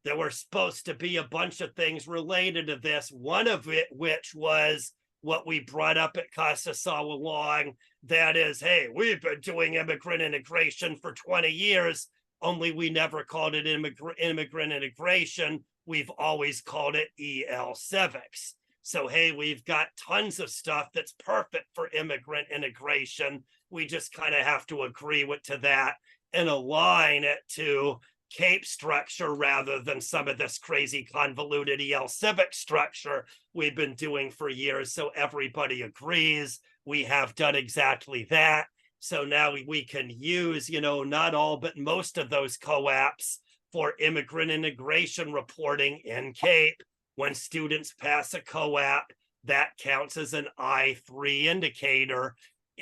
There were supposed to be a bunch of things related to this, one of it which was what we brought up at CASAS all along. That is, hey, we've been doing immigrant integration for 20 years, only we never called it immigrant integration. We've always called it EL Civics. So, hey, we've got tons of stuff that's perfect for immigrant integration. We just kind of have to agree to that and align it to CAEP structure rather than some of this crazy convoluted EL Civic structure we've been doing for years. So everybody agrees we have done exactly that. So now we can use, not all, but most of those COAPs for immigrant integration reporting in CAEP. When students pass a COAP, that counts as an I3 indicator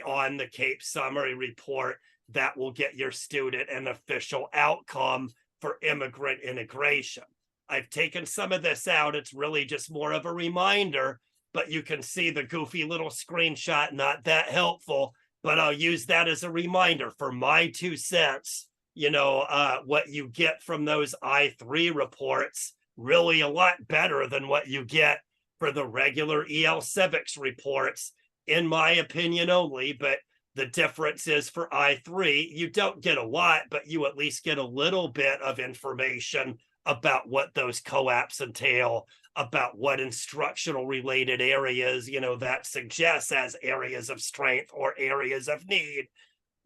on the CAEP summary report that will get your student an official outcome for immigrant integration. I've taken some of this out. It's really just more of a reminder, but you can see the goofy little screenshot, not that helpful, but I'll use that as a reminder for my 2 cents. What you get from those I3 reports, really a lot better than what you get for the regular EL Civics reports, in my opinion only. But the difference is for I3, you don't get a lot, but you at least get a little bit of information about what those COAPs entail, about what instructional related areas, that suggests as areas of strength or areas of need.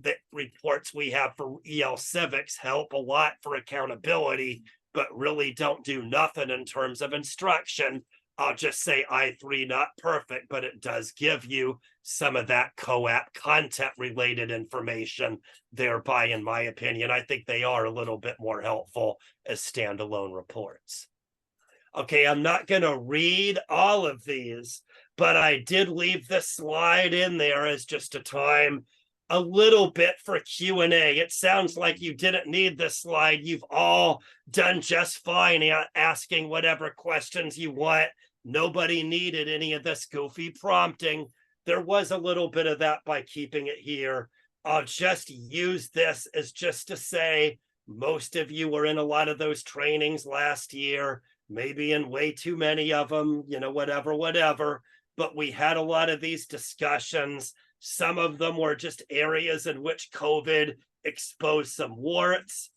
The reports we have for EL Civics help a lot for accountability, but really don't do nothing in terms of instruction. I'll just say I3 not perfect, but it does give you some of that COAP content related information, thereby, in my opinion, I think they are a little bit more helpful as standalone reports. Okay, I'm not going to read all of these, but I did leave this slide in there as just a time a little bit for Q&A. It sounds like you didn't need this slide. You've all done just fine asking whatever questions you want. Nobody needed any of this goofy prompting. There was a little bit of that by keeping it here. I'll just use this as just to say, most of you were in a lot of those trainings last year, maybe in way too many of them, whatever. But we had a lot of these discussions. Some of them were just areas in which COVID exposed some warts.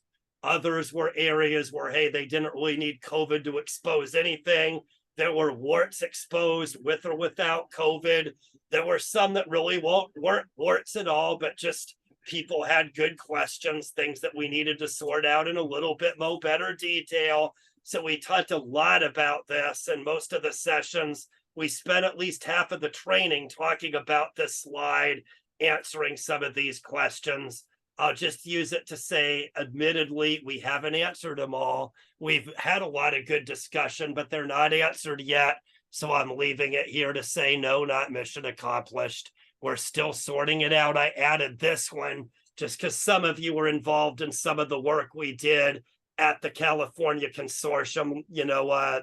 Others were areas where, hey, they didn't really need COVID to expose anything. There were warts exposed with or without COVID. There were some that really weren't warts at all, but just people had good questions, things that we needed to sort out in a little bit more better detail. So we talked a lot about this, and most of the sessions, we spent at least half of the training talking about this slide, answering some of these questions. I'll just use it to say, admittedly, we haven't answered them all. We've had a lot of good discussion, but they're not answered yet. So I'm leaving it here to say, no, not mission accomplished. We're still sorting it out. I added this one just because some of you were involved in some of the work we did at the California Consortium,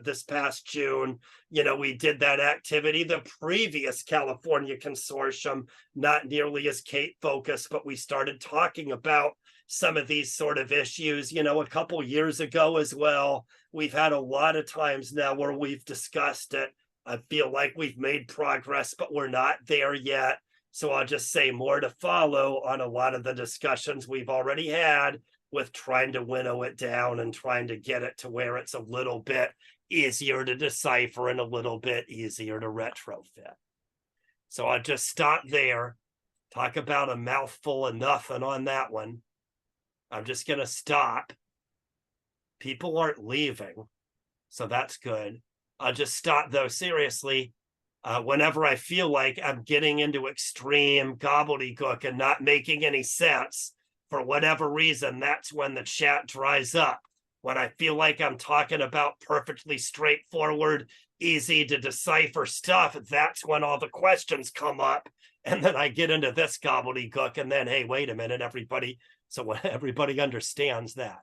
this past June. We did that activity. The previous California Consortium, not nearly as CAEP focused, but we started talking about some of these sort of issues, a couple years ago as well. We've had a lot of times now where we've discussed it. I feel like we've made progress, but we're not there yet. So I'll just say more to follow on a lot of the discussions we've already had with trying to winnow it down and trying to get it to where it's a little bit easier to decipher and a little bit easier to retrofit. So I'll just stop there, talk about a mouthful of nothing on that one. I'm just going to stop. People aren't leaving, so that's good. I'll just stop, though, seriously. Whenever I feel like I'm getting into extreme gobbledygook and not making any sense, for whatever reason, that's when the chat dries up. When I feel like I'm talking about perfectly straightforward, easy to decipher stuff, that's when all the questions come up. And then I get into this gobbledygook, and then, hey, wait a minute, everybody. So everybody understands that.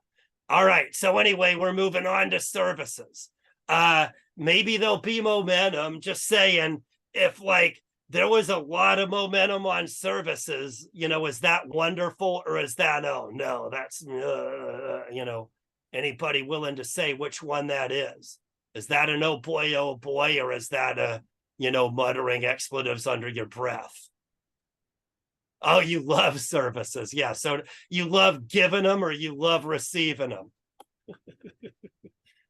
All right. So anyway, we're moving on to services. Maybe there'll be momentum. Just saying, if there was a lot of momentum on services, is that wonderful, or is that, oh no, that's, anybody willing to say which one that is? Is that an oh boy, or is that a, muttering expletives under your breath. Oh, you love services. Yeah. So you love giving them or you love receiving them?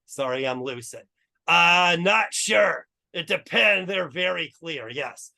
Sorry, I'm lucid. Not sure. It depends. They're very clear. Yes.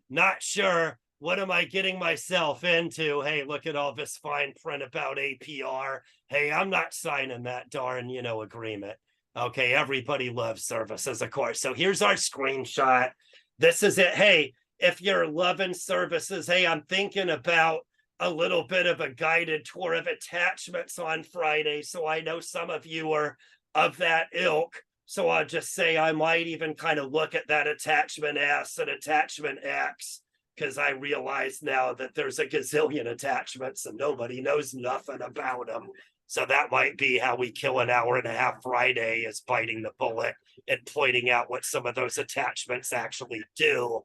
Not sure. What am I getting myself into? Hey, look at all this fine print about APR. Hey, I'm not signing that darn, agreement. Okay, everybody loves services, of course. So here's our screenshot. This is it. Hey, if you're loving services, hey, I'm thinking about a little bit of a guided tour of attachments on Friday. So I know some of you are of that ilk. So I'll just say I might even kind of look at that attachment S and attachment X, because I realize now that there's a gazillion attachments and nobody knows nothing about them. So that might be how we kill an hour and a half Friday, is biting the bullet and pointing out what some of those attachments actually do.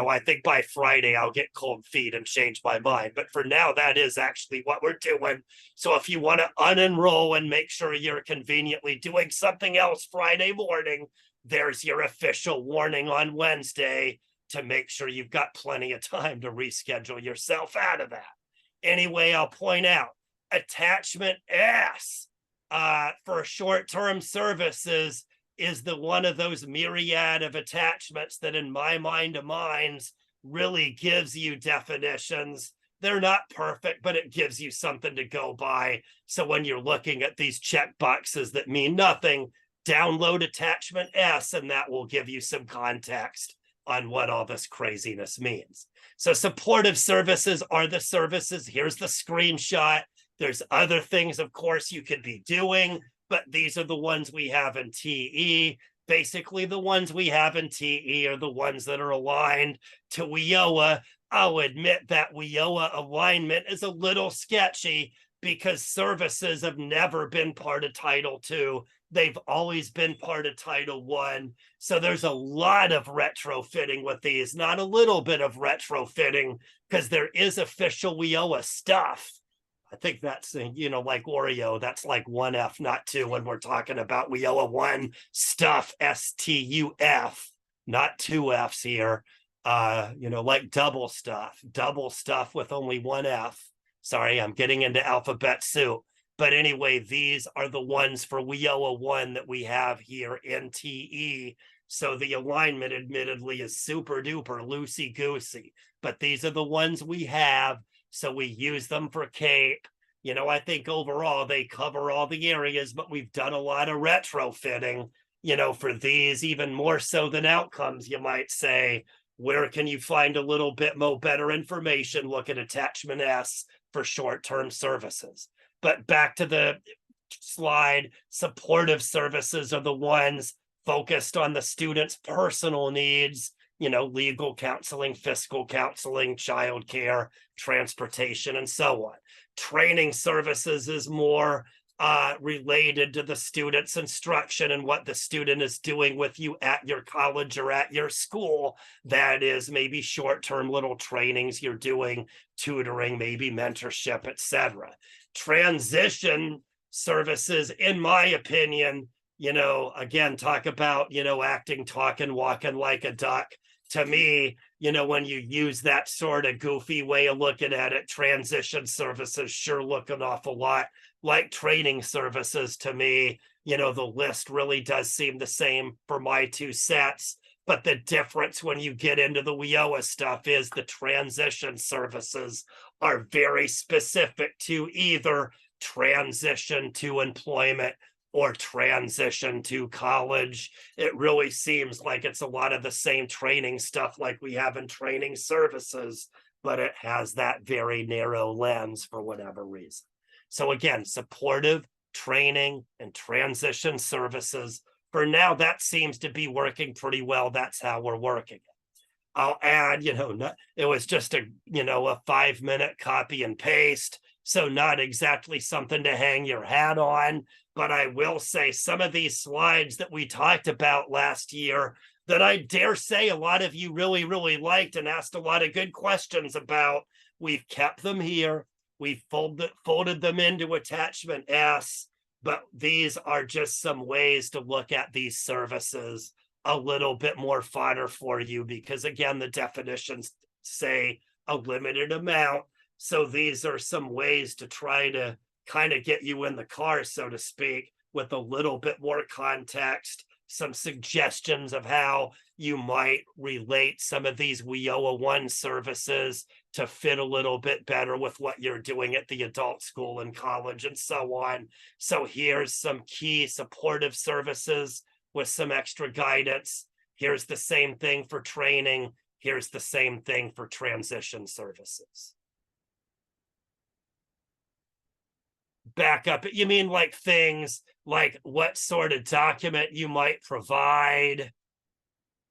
I think by Friday I'll get cold feet and change my mind. But for now, that is actually what we're doing. So if you want to unenroll and make sure you're conveniently doing something else Friday morning, there's your official warning on Wednesday to make sure you've got plenty of time to reschedule yourself out of that. Anyway, I'll point out attachment S for short-term services is the one of those myriad of attachments that in my mind of minds really gives you definitions. They're not perfect, but it gives you something to go by. So when you're looking at these check boxes that mean nothing, download attachment S, and that will give you some context on what all this craziness means. So supportive services are the services. Here's the screenshot. There's other things, of course, you could be doing, but these are the ones we have in TE. Basically, the ones we have in TE are the ones that are aligned to WIOA. I'll admit that WIOA alignment is a little sketchy because services have never been part of Title II. They've always been part of Title I. So there's a lot of retrofitting with these, not a little bit of retrofitting, because there is official WIOA stuff. I think that's, like Oreo, that's like 1F, not 2, when we're talking about WIOA 1 stuff, STUF, not 2 Fs here. Like double stuff with only 1 F. Sorry, I'm getting into alphabet soup. But anyway, these are the ones for WIOA 1 that we have here in TE. So the alignment admittedly is super duper loosey-goosey, but these are the ones we have. So we use them for CAEP. I think overall they cover all the areas, but we've done a lot of retrofitting, for these, even more so than outcomes, you might say. Where can you find a little bit more better information? Look at attachment S for short-term services. But back to the slide, supportive services are the ones focused on the student's personal needs, legal counseling, fiscal counseling, childcare, transportation, and so on. Training services is more related to the student's instruction and what the student is doing with you at your college or at your school. That is maybe short-term little trainings you're doing, tutoring, maybe mentorship, etc. Transition services, in my opinion, again, talk about, acting, talking, walking like a duck. To me, when you use that sort of goofy way of looking at it, transition services sure look an awful lot like training services to me. The list really does seem the same for my 2 sets. But the difference when you get into the WIOA stuff is the transition services are very specific to either transition to employment or transition to college. It really seems like it's a lot of the same training stuff like we have in training services, but it has that very narrow lens for whatever reason. So again, supportive, training, and transition services. For now, that seems to be working pretty well. That's how we're working it. I'll add, it was just a 5-minute copy and paste. So not exactly something to hang your hat on, but I will say some of these slides that we talked about last year that I dare say a lot of you really, really liked and asked a lot of good questions about, we've kept them here. We've folded them into attachment S, but these are just some ways to look at these services a little bit more fodder for you, because again, the definitions say a limited amount. So these are some ways to try to kind of get you in the car, so to speak, with a little bit more context, some suggestions of how you might relate some of these WIOA 1 services to fit a little bit better with what you're doing at the adult school and college and so on. So here's some key supportive services with some extra guidance. Here's the same thing for training. Here's the same thing for transition services. Backup, you mean like things like what sort of document you might provide?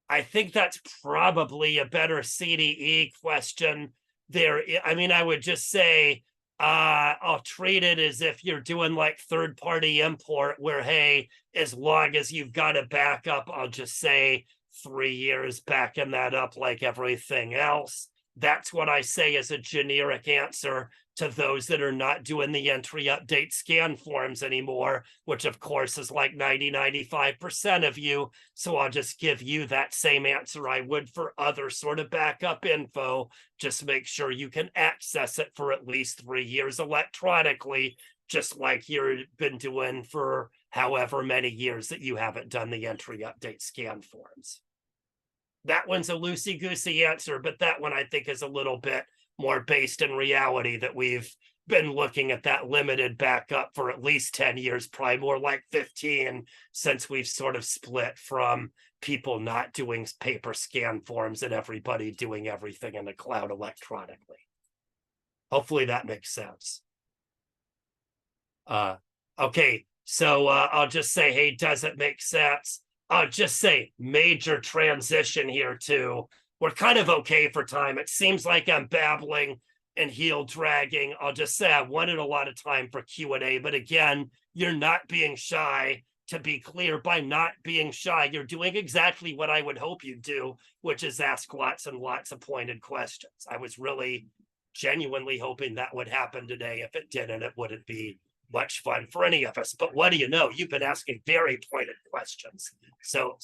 I think that's probably a better CDE question there. I mean, I would just say, I'll treat it as if you're doing like third-party import where, hey, as long as you've got a backup, I'll just say 3 years backing that up like everything else. That's what I say as a generic answer to those that are not doing the entry update scan forms anymore, which of course is like 95% of you. So I'll just give you that same answer I would for other sort of backup info. Just make sure you can access it for at least 3 years electronically, just like you've been doing for however many years that you haven't done the entry update scan forms. That one's a loosey-goosey answer, but that one I think is a little bit more based in reality, that we've been looking at that limited backup for at least 10 years, probably more like 15, since we've sort of split from people not doing paper scan forms and everybody doing everything in the cloud electronically. Hopefully that makes sense. Okay, so I'll just say, hey, does it make sense? I'll just say major transition here too. We're kind of okay for time. It seems like I'm babbling and heel dragging. I'll just say I wanted a lot of time for Q&A, but again, you're not being shy. To be clear, by not being shy, you're doing exactly what I would hope you do, which is ask lots and lots of pointed questions. I was really genuinely hoping that would happen today. If it didn't, it wouldn't be much fun for any of us. But what do you know? You've been asking very pointed questions. So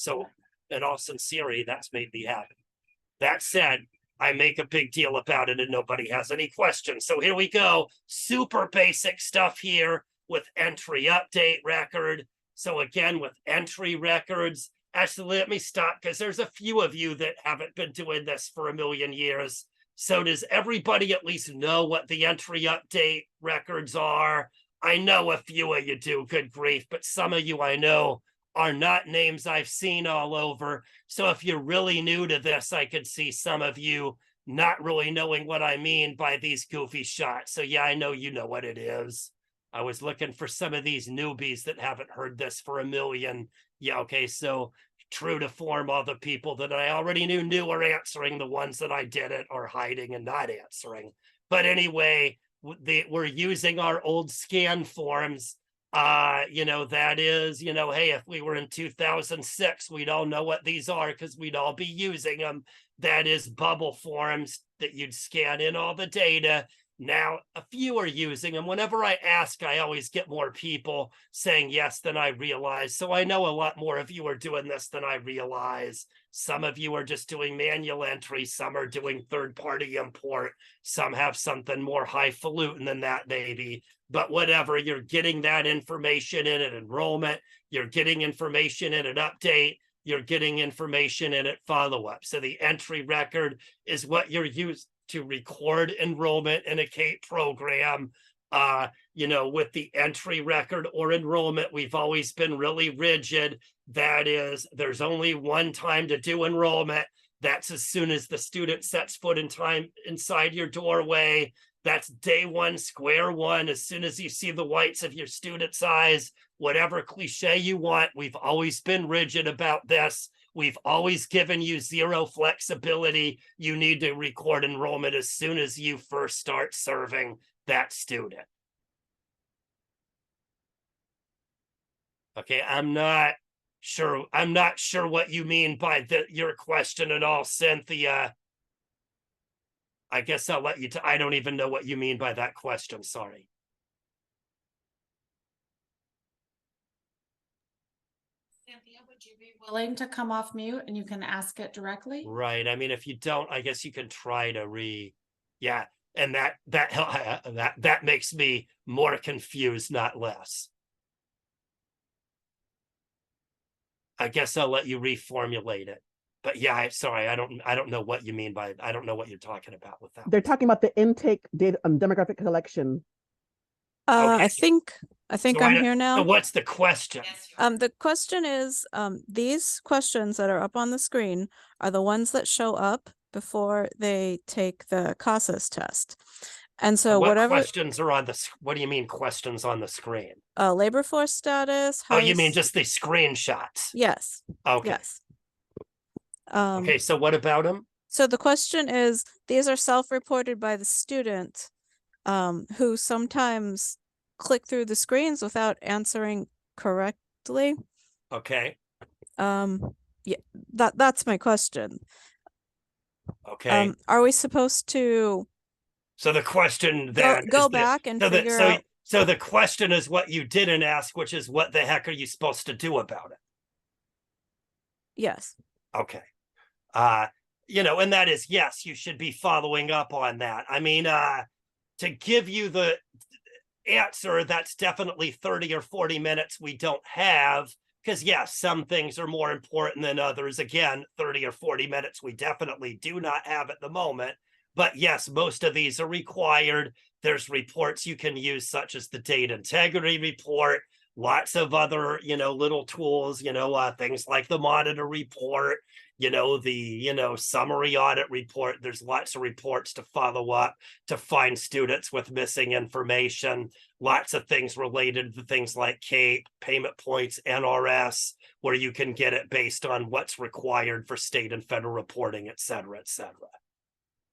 in all sincerity, that's made me happy. That said, I make a big deal about it and nobody has any questions. So here we go. Super basic stuff here with entry update record. So again, with entry records, actually, let me stop because there's a few of you that haven't been doing this for a million years. So does everybody at least know what the entry update records are? I know a few of you do, good grief, but some of you I know are not names I've seen all over. So if you're really new to this, I could see some of you not really knowing what I mean by these goofy shots. So yeah, I know you know what it is. I was looking for some of these newbies that haven't heard this for a million. Yeah, okay, so true to form, all the people that I already knew are answering, the ones that I didn't are hiding and not answering. But anyway, we're using our old scan forms. That is, hey, if we were in 2006, we'd all know what these are because we'd all be using them. That is bubble forms that you'd scan in all the data. Now, a few are using them. Whenever I ask, I always get more people saying yes than I realize. So I know a lot more of you are doing this than I realize. Some of you are just doing manual entry. Some are doing third-party import. Some have something more highfalutin than that, maybe. But whatever, you're getting that information in an enrollment. You're getting information in an update. You're getting information in at follow-up. So the entry record is what you're used to record enrollment in a CAEP program. With the entry record or enrollment, we've always been really rigid. That is, there's only one time to do enrollment. That's as soon as the student sets foot in time inside your doorway. That's day one, square one. As soon as you see the whites of your student's eyes, whatever cliche you want, we've always been rigid about this. We've always given you zero flexibility. You need to record enrollment as soon as you first start serving that student. Okay, I'm not sure what you mean by your question at all, Cynthia. I guess I'll let you, I don't even know what you mean by that question, sorry. Cynthia, would you be willing to come off mute and you can ask it directly? Right. I mean, if you don't, I guess you can try to yeah. And that makes me more confused, not less. I guess I'll let you reformulate it. But yeah, sorry, I don't know what you mean by, I don't know what you're talking about with that. They're talking about the intake data demographic collection. Okay. I think So I'm here So now. what's the question? The question is, these questions that are up on the screen are the ones that show up before they take the CASAS test. And so What whatever questions are on what do you mean questions on the screen? labor force status. Oh, you mean highest- just the screenshots? Yes. Okay. Yes. Okay, so what about them? So the question is, these are self-reported by the student, who sometimes click through the screens without answering correctly. Okay. Yeah, that's my question. Okay. Are we supposed to So the question then go is back and figure out? So the question is what you didn't ask, which is what the heck are you supposed to do about it? Yes. Okay. And that is, yes, you should be following up on that. I mean, to give you the answer, that's definitely 30 or 40 minutes we don't have, because yes, some things are more important than others. Again, 30 or 40 minutes we definitely do not have at the moment. But yes, most of these are required. There's reports you can use, such as the data integrity report, lots of other, little tools, things like the monitor report, the, summary audit report. There's lots of reports to follow up, to find students with missing information, lots of things related to things like CAEP, payment points, NRS, where you can get it based on what's required for state and federal reporting, et cetera, et cetera.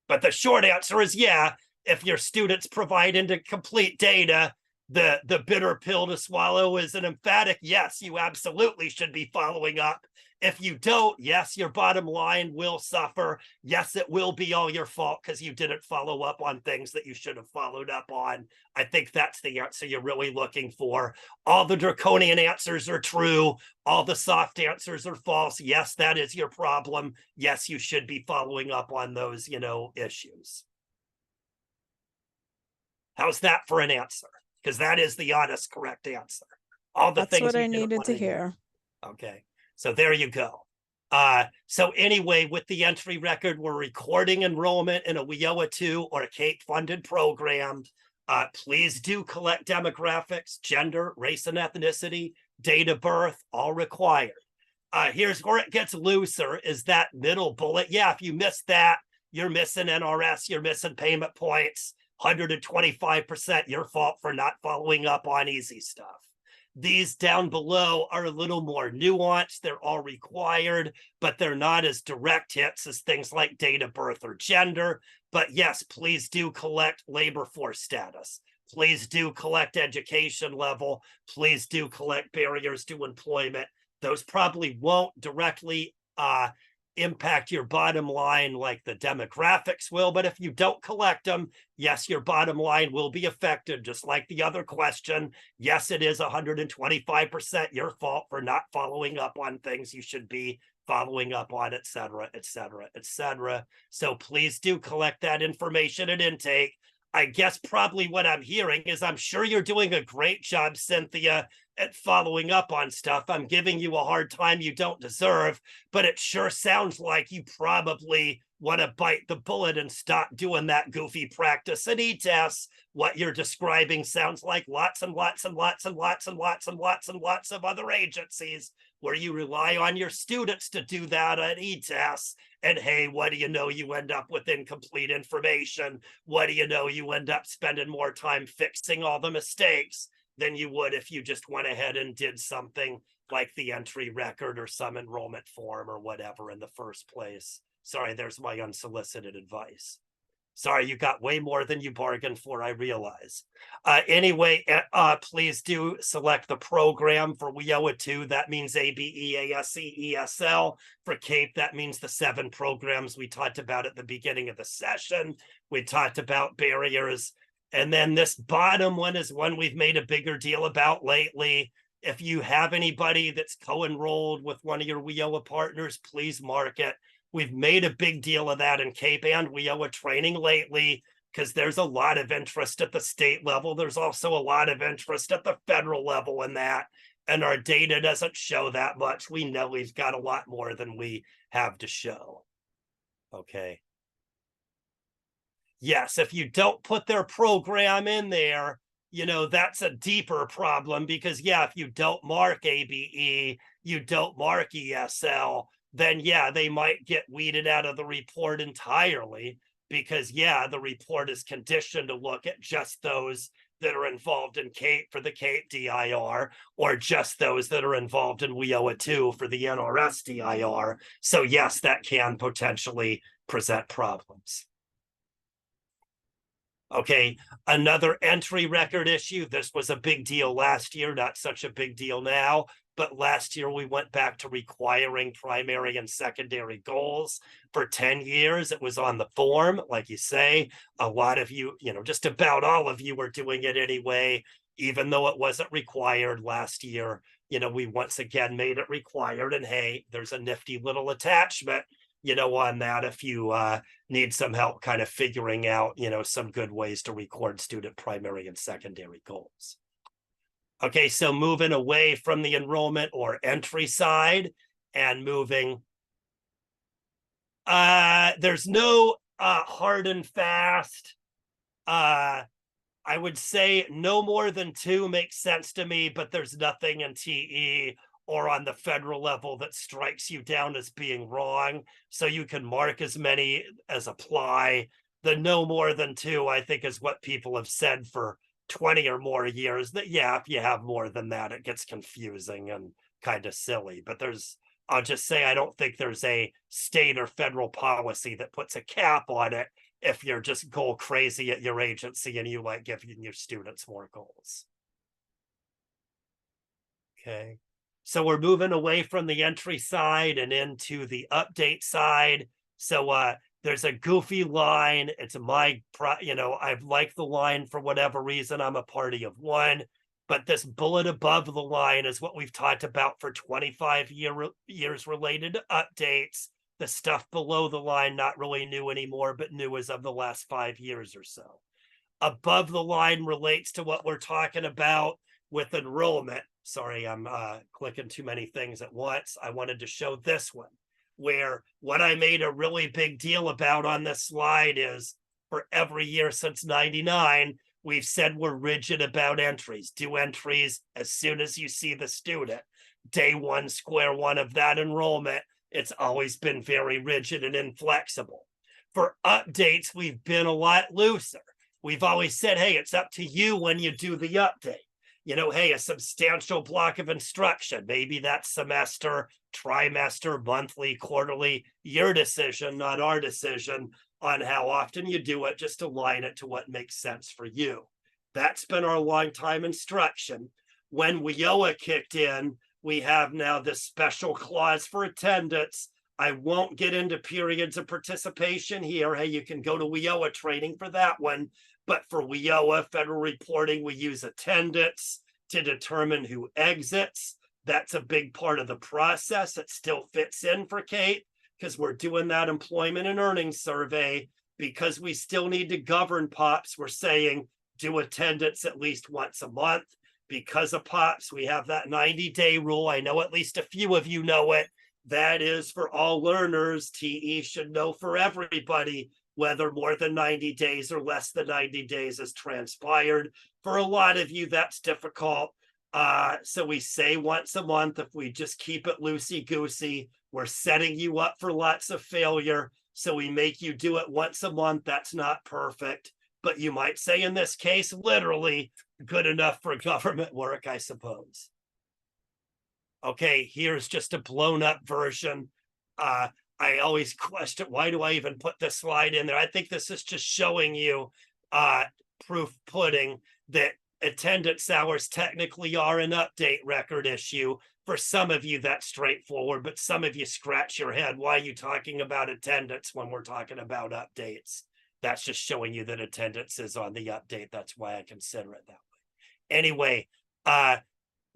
But the short answer is, yeah, if your students provide incomplete data, the bitter pill to swallow is an emphatic yes, you absolutely should be following up. If you don't, yes, your bottom line will suffer. Yes, it will be all your fault because you didn't follow up on things that you should have followed up on. I think that's the answer you're really looking for. All the draconian answers are true. All the soft answers are false. Yes, that is your problem. Yes, you should be following up on those, issues. How's that for an answer? Because that is the honest, correct answer. All the That's things what you I didn't needed want to hear. Okay, so there you go. So anyway, with the entry record, we're recording enrollment in a WIOA 2 or a CAEP funded program. Please do collect demographics, gender, race and ethnicity, date of birth, all required. Here's where it gets looser, is that middle bullet. Yeah, if you missed that, you're missing NRS, you're missing payment points, 125% your fault for not following up on easy stuff. These down below are a little more nuanced. They're all required, but they're not as direct hits as things like date of birth or gender. But yes, please do collect labor force status. Please do collect education level. Please do collect barriers to employment. Those probably won't directly impact your bottom line like the demographics will, but if you don't collect them, yes, your bottom line will be affected, just like the other question. Yes, it is 125% your fault for not following up on things you should be following up on, et cetera, et cetera, et cetera. So please do collect that information at intake. I guess probably what I'm hearing is, I'm sure you're doing a great job, Cynthia, at following up on stuff. I'm giving you a hard time you don't deserve, but it sure sounds like you probably want to bite the bullet and stop doing that goofy practice at e-tests. What you're describing sounds like lots and lots and lots and lots and lots and lots and lots of other agencies where you rely on your students to do that at e-tests. And hey, what do you know? You end up with incomplete information. What do you know? You end up spending more time fixing all the mistakes than you would if you just went ahead and did something like the entry record or some enrollment form or whatever in the first place. Sorry, there's my unsolicited advice. Sorry, you got way more than you bargained for, I realize. Anyway, please do select the program for WIOA 2. That means ABEASCESL. For CAEP, that means the 7 programs we talked about at the beginning of the session. We talked about barriers. And then this bottom one is one we've made a bigger deal about lately. If you have anybody that's co-enrolled with one of your WIOA partners, please mark it. We've made a big deal of that in CAEP and WIOA training lately, because there's a lot of interest at the state level. There's also a lot of interest at the federal level in that. And our data doesn't show that much. We know we've got a lot more than we have to show. Okay. Yes, if you don't put their program in there, you know, that's a deeper problem, because yeah, if you don't mark ABE, you don't mark ESL, then yeah, they might get weeded out of the report entirely, because yeah, the report is conditioned to look at just those that are involved in CAEP for the CAEP DIR, or just those that are involved in WIOA 2 for the NRS DIR. So yes, that can potentially present problems. Okay, another entry record issue. This was a big deal last year, not such a big deal now, but last year we went back to requiring primary and secondary goals. For 10 years, it was on the form, like you say. A lot of you, you know, just about all of you were doing it anyway, even though it wasn't required last year. You know, we once again made it required, and hey, there's a nifty little attachment, you know, on that if you need some help kind of figuring out, you know, some good ways to record student primary and secondary goals. Okay, so moving away from the enrollment or entry side and moving, there's no hard and fast. I would say no more than 2 makes sense to me, but there's nothing in TE or on the federal level that strikes you down as being wrong. So you can mark as many as apply. The no more than 2, I think, is what people have said for 20 or more years, that yeah, if you have more than that, it gets confusing and kind of silly. But I'll just say, I don't think there's a state or federal policy that puts a cap on it if you're just goal crazy at your agency and you like giving your students more goals. Okay. So we're moving away from the entry side and into the update side. So there's a goofy line. It's you know, I've liked the line for whatever reason. I'm a party of one, but this bullet above the line is what we've talked about for 25 years related to updates. The stuff below the line, not really new anymore, but new as of the last 5 years or so. Above the line relates to what we're talking about with enrollment. Sorry, I'm clicking too many things at once. I wanted to show this one, where what I made a really big deal about on this slide is for every year since 99, we've said we're rigid about entries. Do entries as soon as you see the student. Day one, square one of that enrollment. It's always been very rigid and inflexible. For updates, we've been a lot looser. We've always said, hey, it's up to you when you do the update. You know, hey, a substantial block of instruction, maybe that's semester, trimester, monthly, quarterly, your decision, not our decision on how often you do it, just align it to what makes sense for you. That's been our long-time instruction. When WIOA kicked in, we have now this special clause for attendance. I won't get into periods of participation here. Hey, you can go to WIOA training for that one. But for WIOA federal reporting, we use attendance to determine who exits. That's a big part of the process. It still fits in for CAEP because we're doing that employment and earnings survey. Because we still need to govern POPs, we're saying do attendance at least once a month. Because of POPs, we have that 90-day rule. I know at least a few of you know it. That is for all learners. TE should know for everybody whether more than 90 days or less than 90 days has transpired. For a lot of you, that's difficult. So we say once a month. If we just keep it loosey-goosey, we're setting you up for lots of failure. So we make you do it once a month. That's not perfect. But you might say in this case, literally good enough for government work, I suppose. Okay, here's just a blown up version. I always question, why do I even put this slide in there? I think this is just showing you proof pudding that attendance hours technically are an update record issue. For some of you, that's straightforward, but some of you scratch your head. Why are you talking about attendance when we're talking about updates? That's just showing you that attendance is on the update. That's why I consider it that way. Anyway,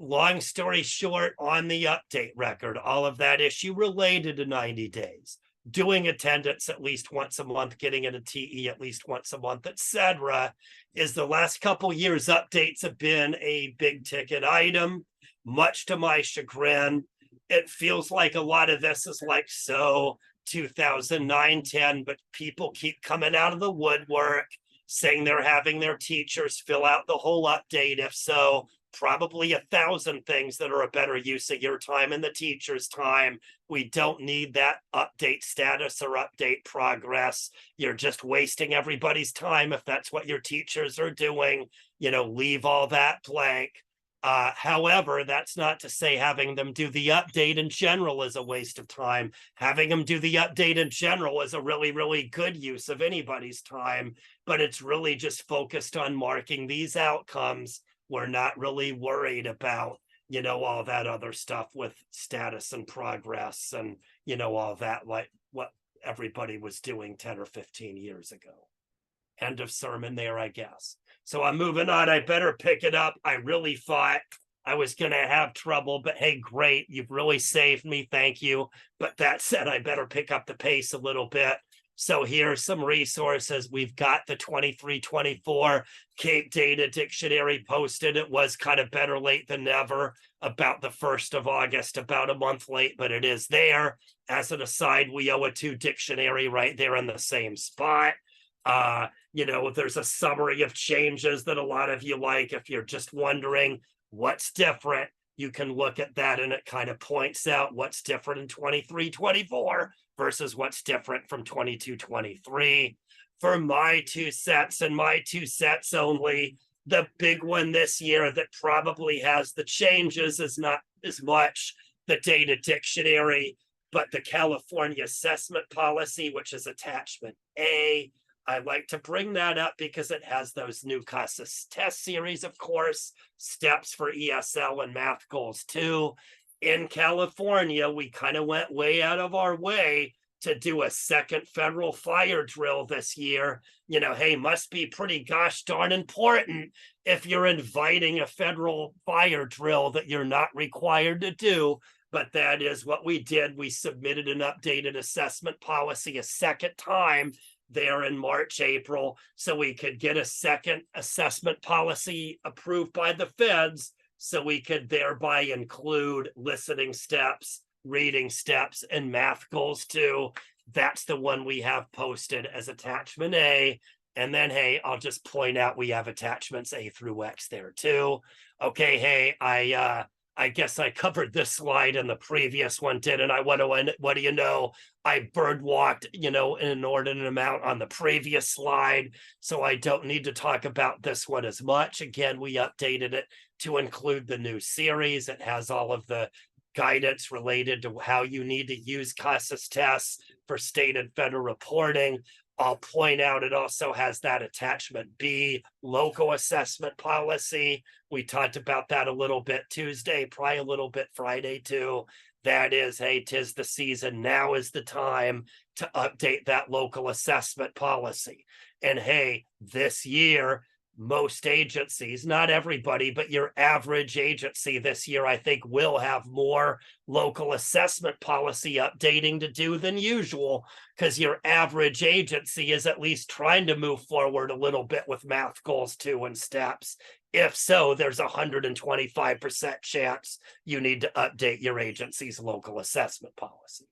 long story short, on the update record, all of that issue related to 90 days, doing attendance at least once a month, getting in a TE at least once a month, etc., is the last couple years updates have been a big ticket item, much to my chagrin. It feels like a lot of this is like, so 2009-10, but people keep coming out of the woodwork saying they're having their teachers fill out the whole update. If so, probably 1,000 things that are a better use of your time and the teacher's time. We don't need that update status or update progress. You're just wasting everybody's time if that's what your teachers are doing. Leave all that blank. However, that's not to say having them do the update in general is a waste of time. Having them do the update in general is a really, really good use of anybody's time, but it's really just focused on marking these outcomes. We're not really worried about, all that other stuff with status and progress and, all that, like what everybody was doing 10 or 15 years ago. End of sermon there, I guess. So I'm moving on. I better pick it up. I really thought I was going to have trouble, but hey, great. You've really saved me. Thank you. But that said, I better pick up the pace a little bit. So here's some resources. We've got the 23-24 CAEP Data Dictionary posted. It was kind of better late than never, about the 1st of August, about a month late, but it is there. As an aside, we owe a 2 dictionary right there in the same spot. There's a summary of changes that a lot of you like. If you're just wondering what's different, you can look at that and it kind of points out what's different in 23-24 versus what's different from 22-23. For my 2 cents and my 2 cents only, the big one this year that probably has the changes is not as much the data dictionary, but the California assessment policy, which is attachment A. I like to bring that up because it has those new CASA test series, of course, steps for ESL and math goals too. In California, we kind of went way out of our way to do a second federal fire drill this year. Hey, must be pretty gosh darn important if you're inviting a federal fire drill that you're not required to do. But that is what we did. We submitted an updated assessment policy a second time there in March, April, so we could get a second assessment policy approved by the feds, so we could thereby include listening steps, reading steps, and math goals too. That's the one we have posted as attachment A. And then, hey, I'll just point out we have attachments A through X there too. Okay, hey, I guess I covered this slide in the previous one, didn't I? What do you know? I bird walked, an inordinate amount on the previous slide, so I don't need to talk about this one as much. Again, we updated it to include the new series. It has all of the guidance related to how you need to use CASAS tests for state and federal reporting. I'll point out it also has that attachment B, local assessment policy. We talked about that a little bit Tuesday, probably a little bit Friday too. That is, hey, 'tis the season. Now is the time to update that local assessment policy. And hey, this year, most agencies, not everybody, but your average agency this year, I think will have more local assessment policy updating to do than usual, because your average agency is at least trying to move forward a little bit with math goals too and steps. If so, there's 125% chance you need to update your agency's local assessment policy.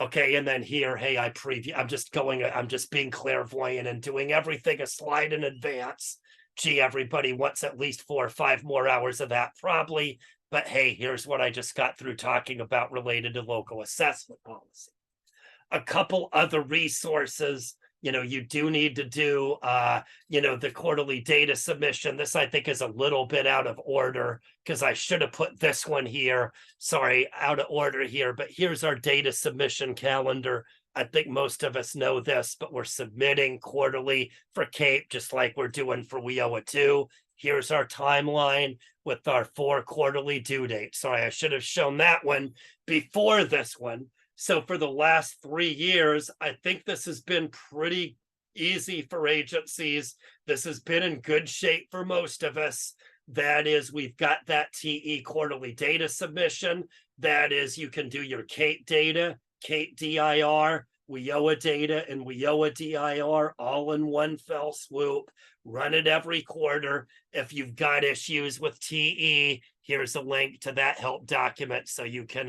Okay, and then here, hey, I'm just being clairvoyant and doing everything a slide in advance. Gee, everybody wants at least 4 or 5 more hours of that, probably. But hey, here's what I just got through talking about related to local assessment policy. A couple other resources. You do need to do, the quarterly data submission. This, I think, is a little bit out of order because I should have put this one here. Sorry, out of order here. But here's our data submission calendar. I think most of us know this, but we're submitting quarterly for CAEP, just like we're doing for WIOA 2. Here's our timeline with our 4 quarterly due dates. Sorry, I should have shown that one before this one. So for the last 3 years, I think this has been pretty easy for agencies. This has been in good shape for most of us. That is, we've got that TE quarterly data submission. That is, you can do your CAEP data, CAEP DIR, WIOA data, and WIOA DIR all in one fell swoop. Run it every quarter. If you've got issues with TE, here's a link to that help document so you can,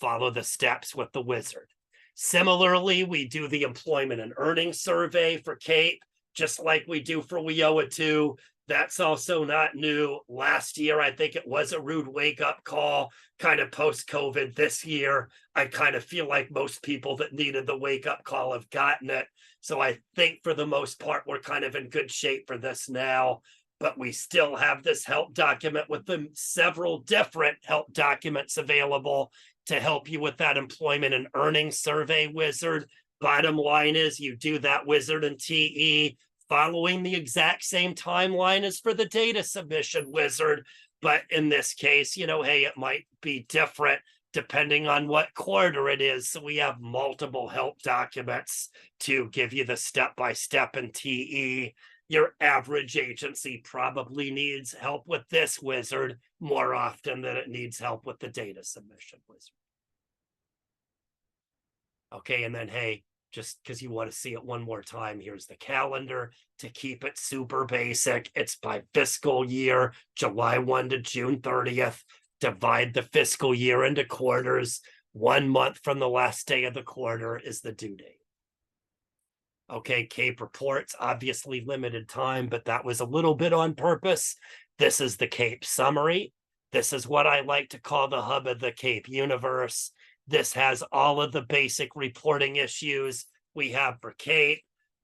follow the steps with the wizard. Similarly, we do the employment and earnings survey for CAEP, just like we do for WIOA 2. That's also not new. Last year, I think it was a rude wake-up call, kind of post-COVID. This year, I kind of feel like most people that needed the wake-up call have gotten it. So I think for the most part, we're kind of in good shape for this now. But we still have this help document with the several different help documents available to help you with that employment and earnings survey wizard. Bottom line is you do that wizard and TE following the exact same timeline as for the data submission wizard. But in this case, hey, it might be different depending on what quarter it is. So we have multiple help documents to give you the step-by-step in TE. Your average agency probably needs help with this wizard more often than it needs help with the data submission wizard. Okay, and then, hey, just because you want to see it one more time, here's the calendar to keep it super basic. It's by fiscal year, July 1 to June 30th. Divide the fiscal year into quarters. 1 month from the last day of the quarter is the due date. Okay, CAEP reports, obviously limited time, but that was a little bit on purpose. This is the CAEP summary. This is what I like to call the hub of the CAEP universe. This has all of the basic reporting issues we have for CAEP.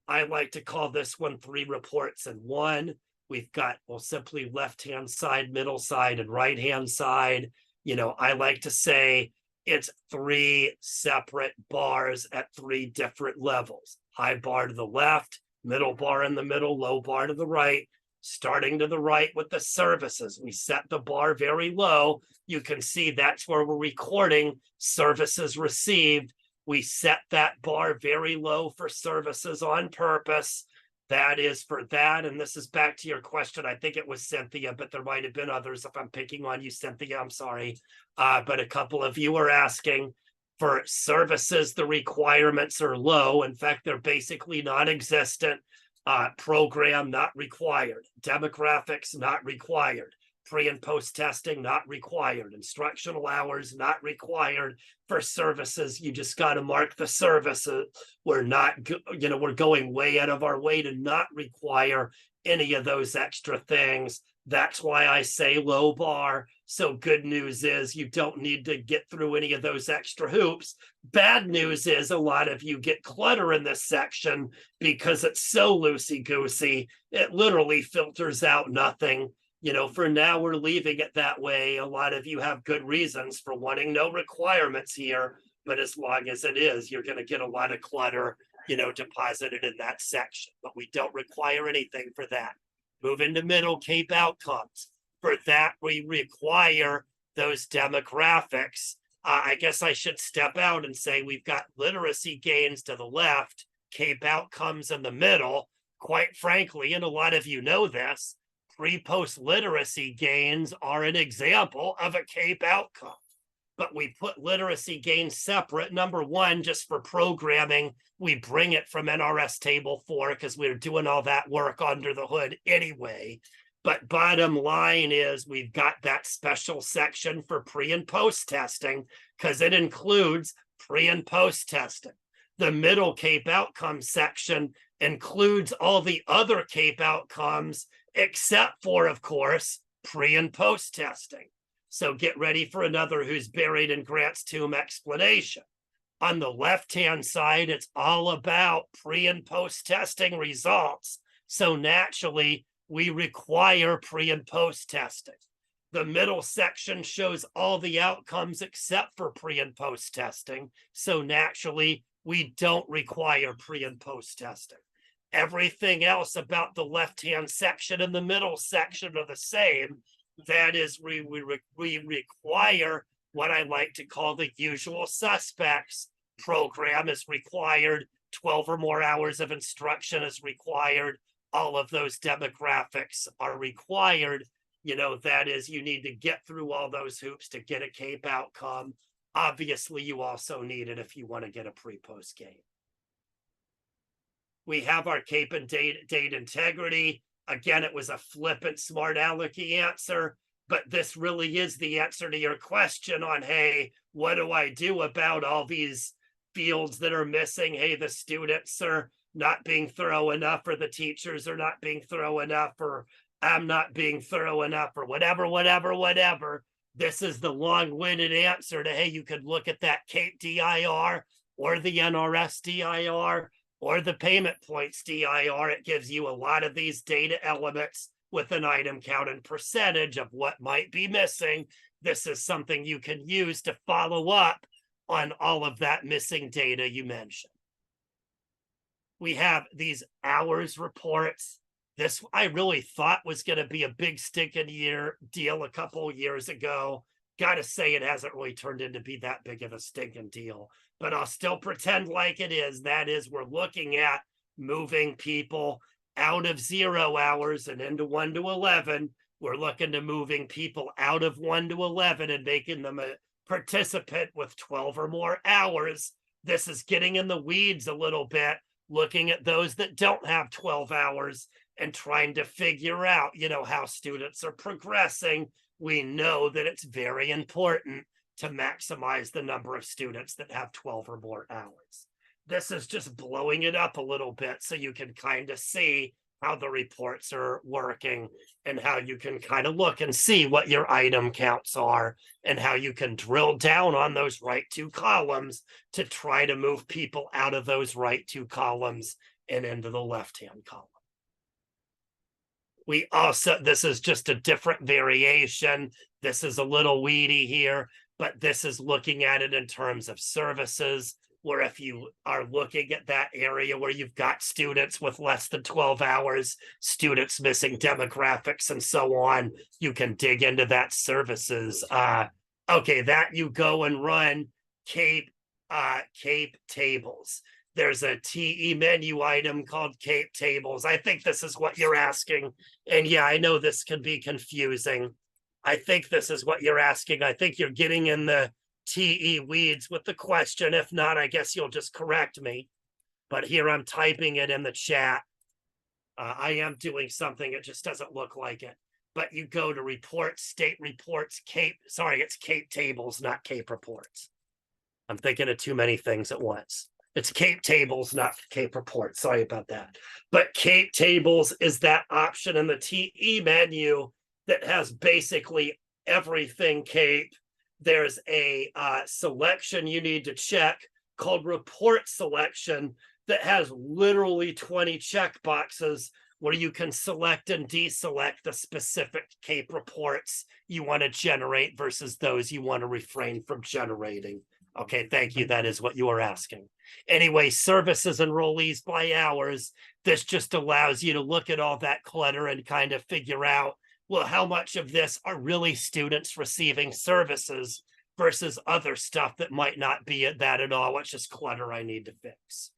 I like to call this one 3 reports in 1. We've got, simply left-hand side, middle side, and right-hand side. I like to say it's 3 separate bars at 3 different levels. High bar to the left, middle bar in the middle, low bar to the right. Starting to the right with the services, we set the bar very low. You can see that's where we're recording services received. We set that bar very low for services on purpose. That is for that. And this is back to your question. I think it was Cynthia, but there might have been others. If I'm picking on you, Cynthia, I'm sorry. But a couple of you are asking for services. The requirements are low. In fact, they're basically non-existent. Program not required. Demographics not required. Pre and post testing not required. Instructional hours not required. For services, you just got to mark the services. We're not, we're going way out of our way to not require any of those extra things. That's why I say low bar. So good news is you don't need to get through any of those extra hoops. Bad news is a lot of you get clutter in this section because it's so loosey-goosey. It literally filters out nothing. For now, we're leaving it that way. A lot of you have good reasons for wanting no requirements here. But as long as it is, you're going to get a lot of clutter, deposited in that section. But we don't require anything for that. Move into middle CAEP outcomes. For that, we require those demographics. I guess I should step out and say we've got literacy gains to the left, CAEP outcomes in the middle. Quite frankly, and a lot of you know this, pre-post literacy gains are an example of a CAEP outcome. But we put literacy gains separate. Number 1, just for programming, we bring it from NRS Table 4 because we're doing all that work under the hood anyway. But bottom line is we've got that special section for pre and post testing because it includes pre and post testing. The middle CAEP outcome section includes all the other CAEP outcomes except for, of course, pre and post testing. So get ready for another who's buried in Grant's tomb explanation. On the left-hand side, it's all about pre and post testing results. So naturally, we require pre and post testing. The middle section shows all the outcomes except for pre and post testing. So naturally, we don't require pre and post testing. Everything else about the left-hand section and the middle section are the same. That is, we require what I like to call the usual suspects. Program is required. 12 or more hours of instruction is required. All of those demographics are required. that is, you need to get through all those hoops to get a CAEP outcome. Obviously, you also need it if you want to get a pre-post CAEP. We have our CAEP and data integrity. Again, it was a flippant, smart alecky answer, but this really is the answer to your question on, hey, what do I do about all these fields that are missing? Hey, the students are not being thorough enough, or the teachers are not being thorough enough, or I'm not being thorough enough, or whatever. This is the long-winded answer to, hey, you could look at that CAEP DIR or the NRS DIR or the payment points DIR. It gives you a lot of these data elements with an item count and percentage of what might be missing. This is something you can use to follow up on all of that missing data you mentioned. We have these hours reports. This I really thought was going to be a big stinking deal a couple of years ago. Gotta say, it hasn't really turned into be that big of a stinking deal, but I'll still pretend like it is. That is, we're looking at moving people out of 0 hours and into 1 to 11. We're looking to moving people out of 1 to 11 and making them a participant with 12 or more hours. This is getting in the weeds a little bit, looking at those that don't have 12 hours and trying to figure out, how students are progressing. We know that it's very important to maximize the number of students that have 12 or more hours. This is just blowing it up a little bit so you can kind of see how the reports are working and how you can kind of look and see what your item counts are and how you can drill down on those right 2 columns to try to move people out of those right 2 columns and into the left-hand column. We also, this is just a different variation. This is a little weedy here, but this is looking at it in terms of services, where if you are looking at that area where you've got students with less than 12 hours, students missing demographics and so on, you can dig into that services. Okay, that you go and run CAEP tables. There's a TE menu item called CAEP tables. I think this is what you're asking. And yeah, I know this can be confusing. I think this is what you're asking. I think you're getting in the TE weeds with the question. If not, I guess you'll just correct me. But here I'm typing it in the chat. I am doing something. It just doesn't look like it. But you go to reports, state reports, CAEP. Sorry, it's CAEP tables, not CAEP reports. I'm thinking of too many things at once. It's CAEP tables, not CAEP reports. Sorry about that. But CAEP tables is that option in the TE menu that has basically everything CAEP. There's a selection you need to check called report selection that has literally 20 check boxes where you can select and deselect the specific CAEP reports you want to generate versus those you want to refrain from generating. Okay, thank you. That is what you are asking. Anyway, services enrollees by hours. This just allows you to look at all that clutter and kind of figure out, well, how much of this are really students receiving services versus other stuff that might not be that at all, which is clutter I need to fix.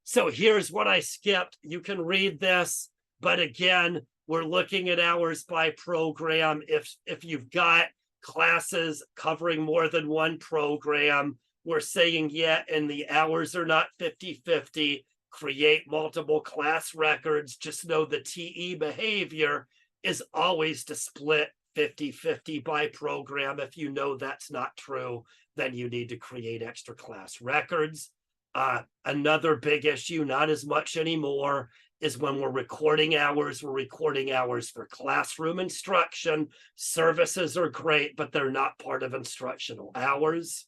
So here's what I skipped. You can read this, but again, we're looking at hours by program. If you've got classes covering more than one program, we're saying, yeah, and the hours are not 50-50, create multiple class records. Just know the TE behavior is always to split 50-50 by program. If you know that's not true, then you need to create extra class records. Another big issue, not as much anymore, is when we're recording hours for classroom instruction. Services are great, but they're not part of instructional hours.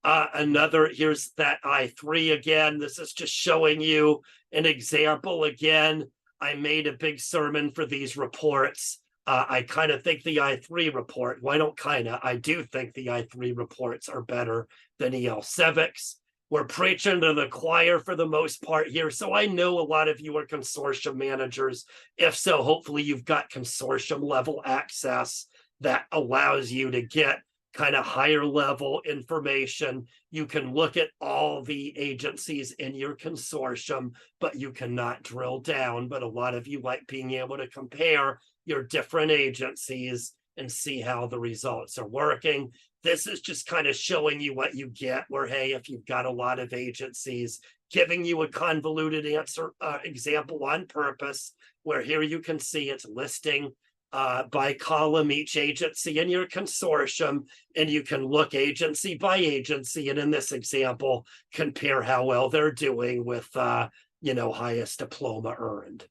Here's that I3 again. This is just showing you an example again. I made a big sermon for these reports. I kind of think the I3 report, I do think the I3 reports are better than EL Civics. We're preaching to the choir for the most part here. So I know a lot of you are consortium managers. If so, hopefully you've got consortium level access that allows you to get kind of higher level information. You can look at all the agencies in your consortium, but you cannot drill down. But a lot of you like being able to compare your different agencies and see how the results are working. This is just kind of showing you what you get, where, hey, if you've got a lot of agencies, giving you a convoluted answer example on purpose, where here you can see it's listing by column each agency in your consortium, and you can look agency by agency, and in this example, compare how well they're doing with, highest diploma earned.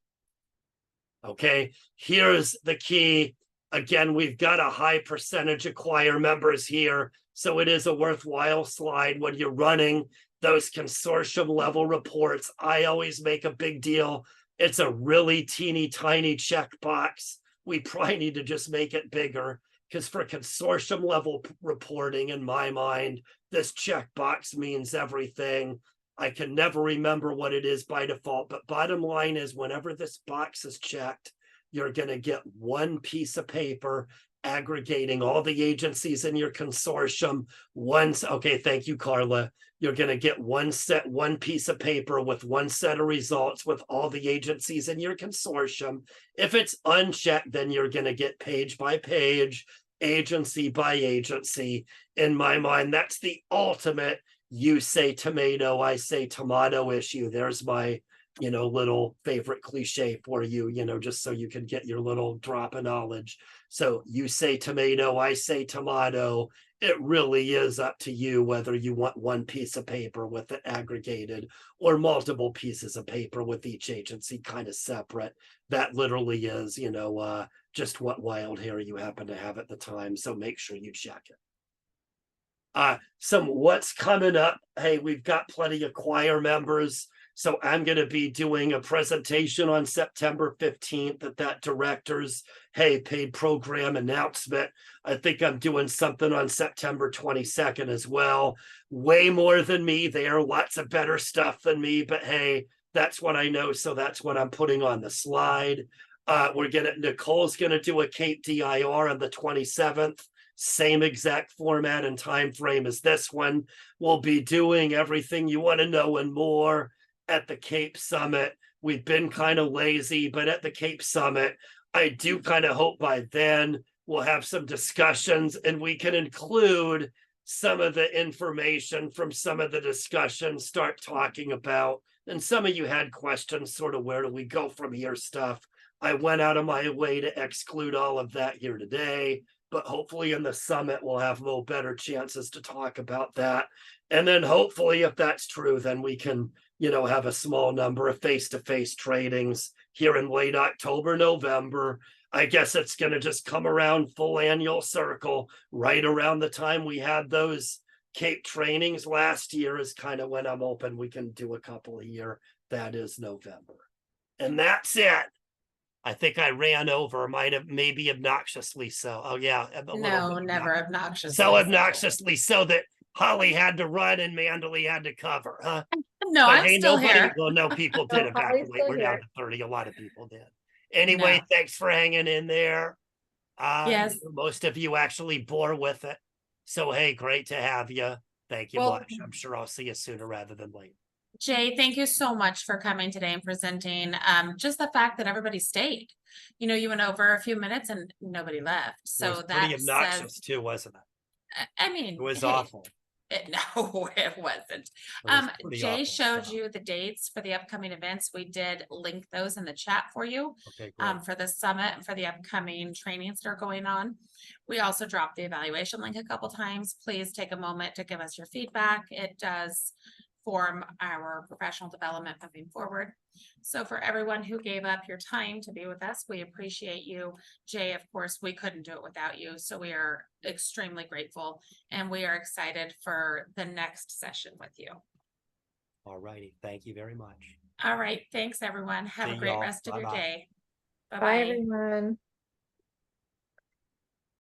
Okay, here's the key. Again, we've got a high percentage of choir members here, so it is a worthwhile slide when you're running those consortium level reports. I always make a big deal. It's a really teeny tiny checkbox. We probably need to just make it bigger, because for consortium level reporting, in my mind, this checkbox means everything. I can never remember what it is by default, but bottom line is, whenever this box is checked, you're going to get one piece of paper aggregating all the agencies in your consortium. Okay, thank you, Carla. You're going to get one piece of paper with one set of results with all the agencies in your consortium. If it's unchecked, then you're going to get page by page, agency by agency. In my mind, that's the ultimate you say tomato, I say tomato issue. There's my little favorite cliche for you, just so you can get your little drop of knowledge. So you say tomato, I say tomato. It really is up to you whether you want one piece of paper with it aggregated or multiple pieces of paper with each agency kind of separate. That literally is, just what wild hair you happen to have at the time. So make sure you check it. What's coming up? Hey, we've got plenty of choir members. So I'm going to be doing a presentation on September 15th at that director's, paid program announcement. I think I'm doing something on September 22nd as well. Way more than me there, lots of better stuff than me, but hey, that's what I know. So that's what I'm putting on the slide. Nicole's going to do a CAEP DIR on the 27th. Same exact format and time frame as this one. We'll be doing everything you want to know and more at the CAEP Summit. We've been kind of lazy, but at the CAEP Summit, I do kind of hope by then we'll have some discussions and we can include some of the information from some of the discussions, start talking about, and some of you had questions, sort of where do we go from here stuff. I went out of my way to exclude all of that here today, but hopefully in the summit, we'll have a little better chances to talk about that. And then hopefully if that's true, then we can, have a small number of face-to-face trainings here in late October, November. I guess it's going to just come around full annual circle right around the time we had those CAEP trainings last year is kind of when I'm open. We can do a couple a year. That is November. And that's it. I think I ran over, maybe obnoxiously so. Oh yeah. No, never obnoxious. So obnoxiously so that Holly had to run and Mandely had to cover, huh? No, But I'm still here. Well, no, people did evacuate. We're down to 30. A lot of people did. Anyway, thanks for hanging in there. Yes. Most of you actually bore with it. So, hey, great to have you. Thank you much. I'm sure I'll see you sooner rather than later. Jay, thank you so much for coming today and presenting. Just the fact that everybody stayed. You went over a few minutes and nobody left. So that's pretty obnoxious too, wasn't it? I mean, it was awful. No, it wasn't. Jay showed you the dates for the upcoming events. We did link those in the chat for you. Okay, great. For the summit and for the upcoming trainings that are going on. We also dropped the evaluation link a couple times. Please take a moment to give us your feedback. It does form our professional development moving forward. So for everyone who gave up your time to be with us, we appreciate you. Jay, of course, we couldn't do it without you. So we are extremely grateful and we are excited for the next session with you. All righty. Thank you very much. All right. Thanks, everyone. Have a great rest of your day. Bye, everyone.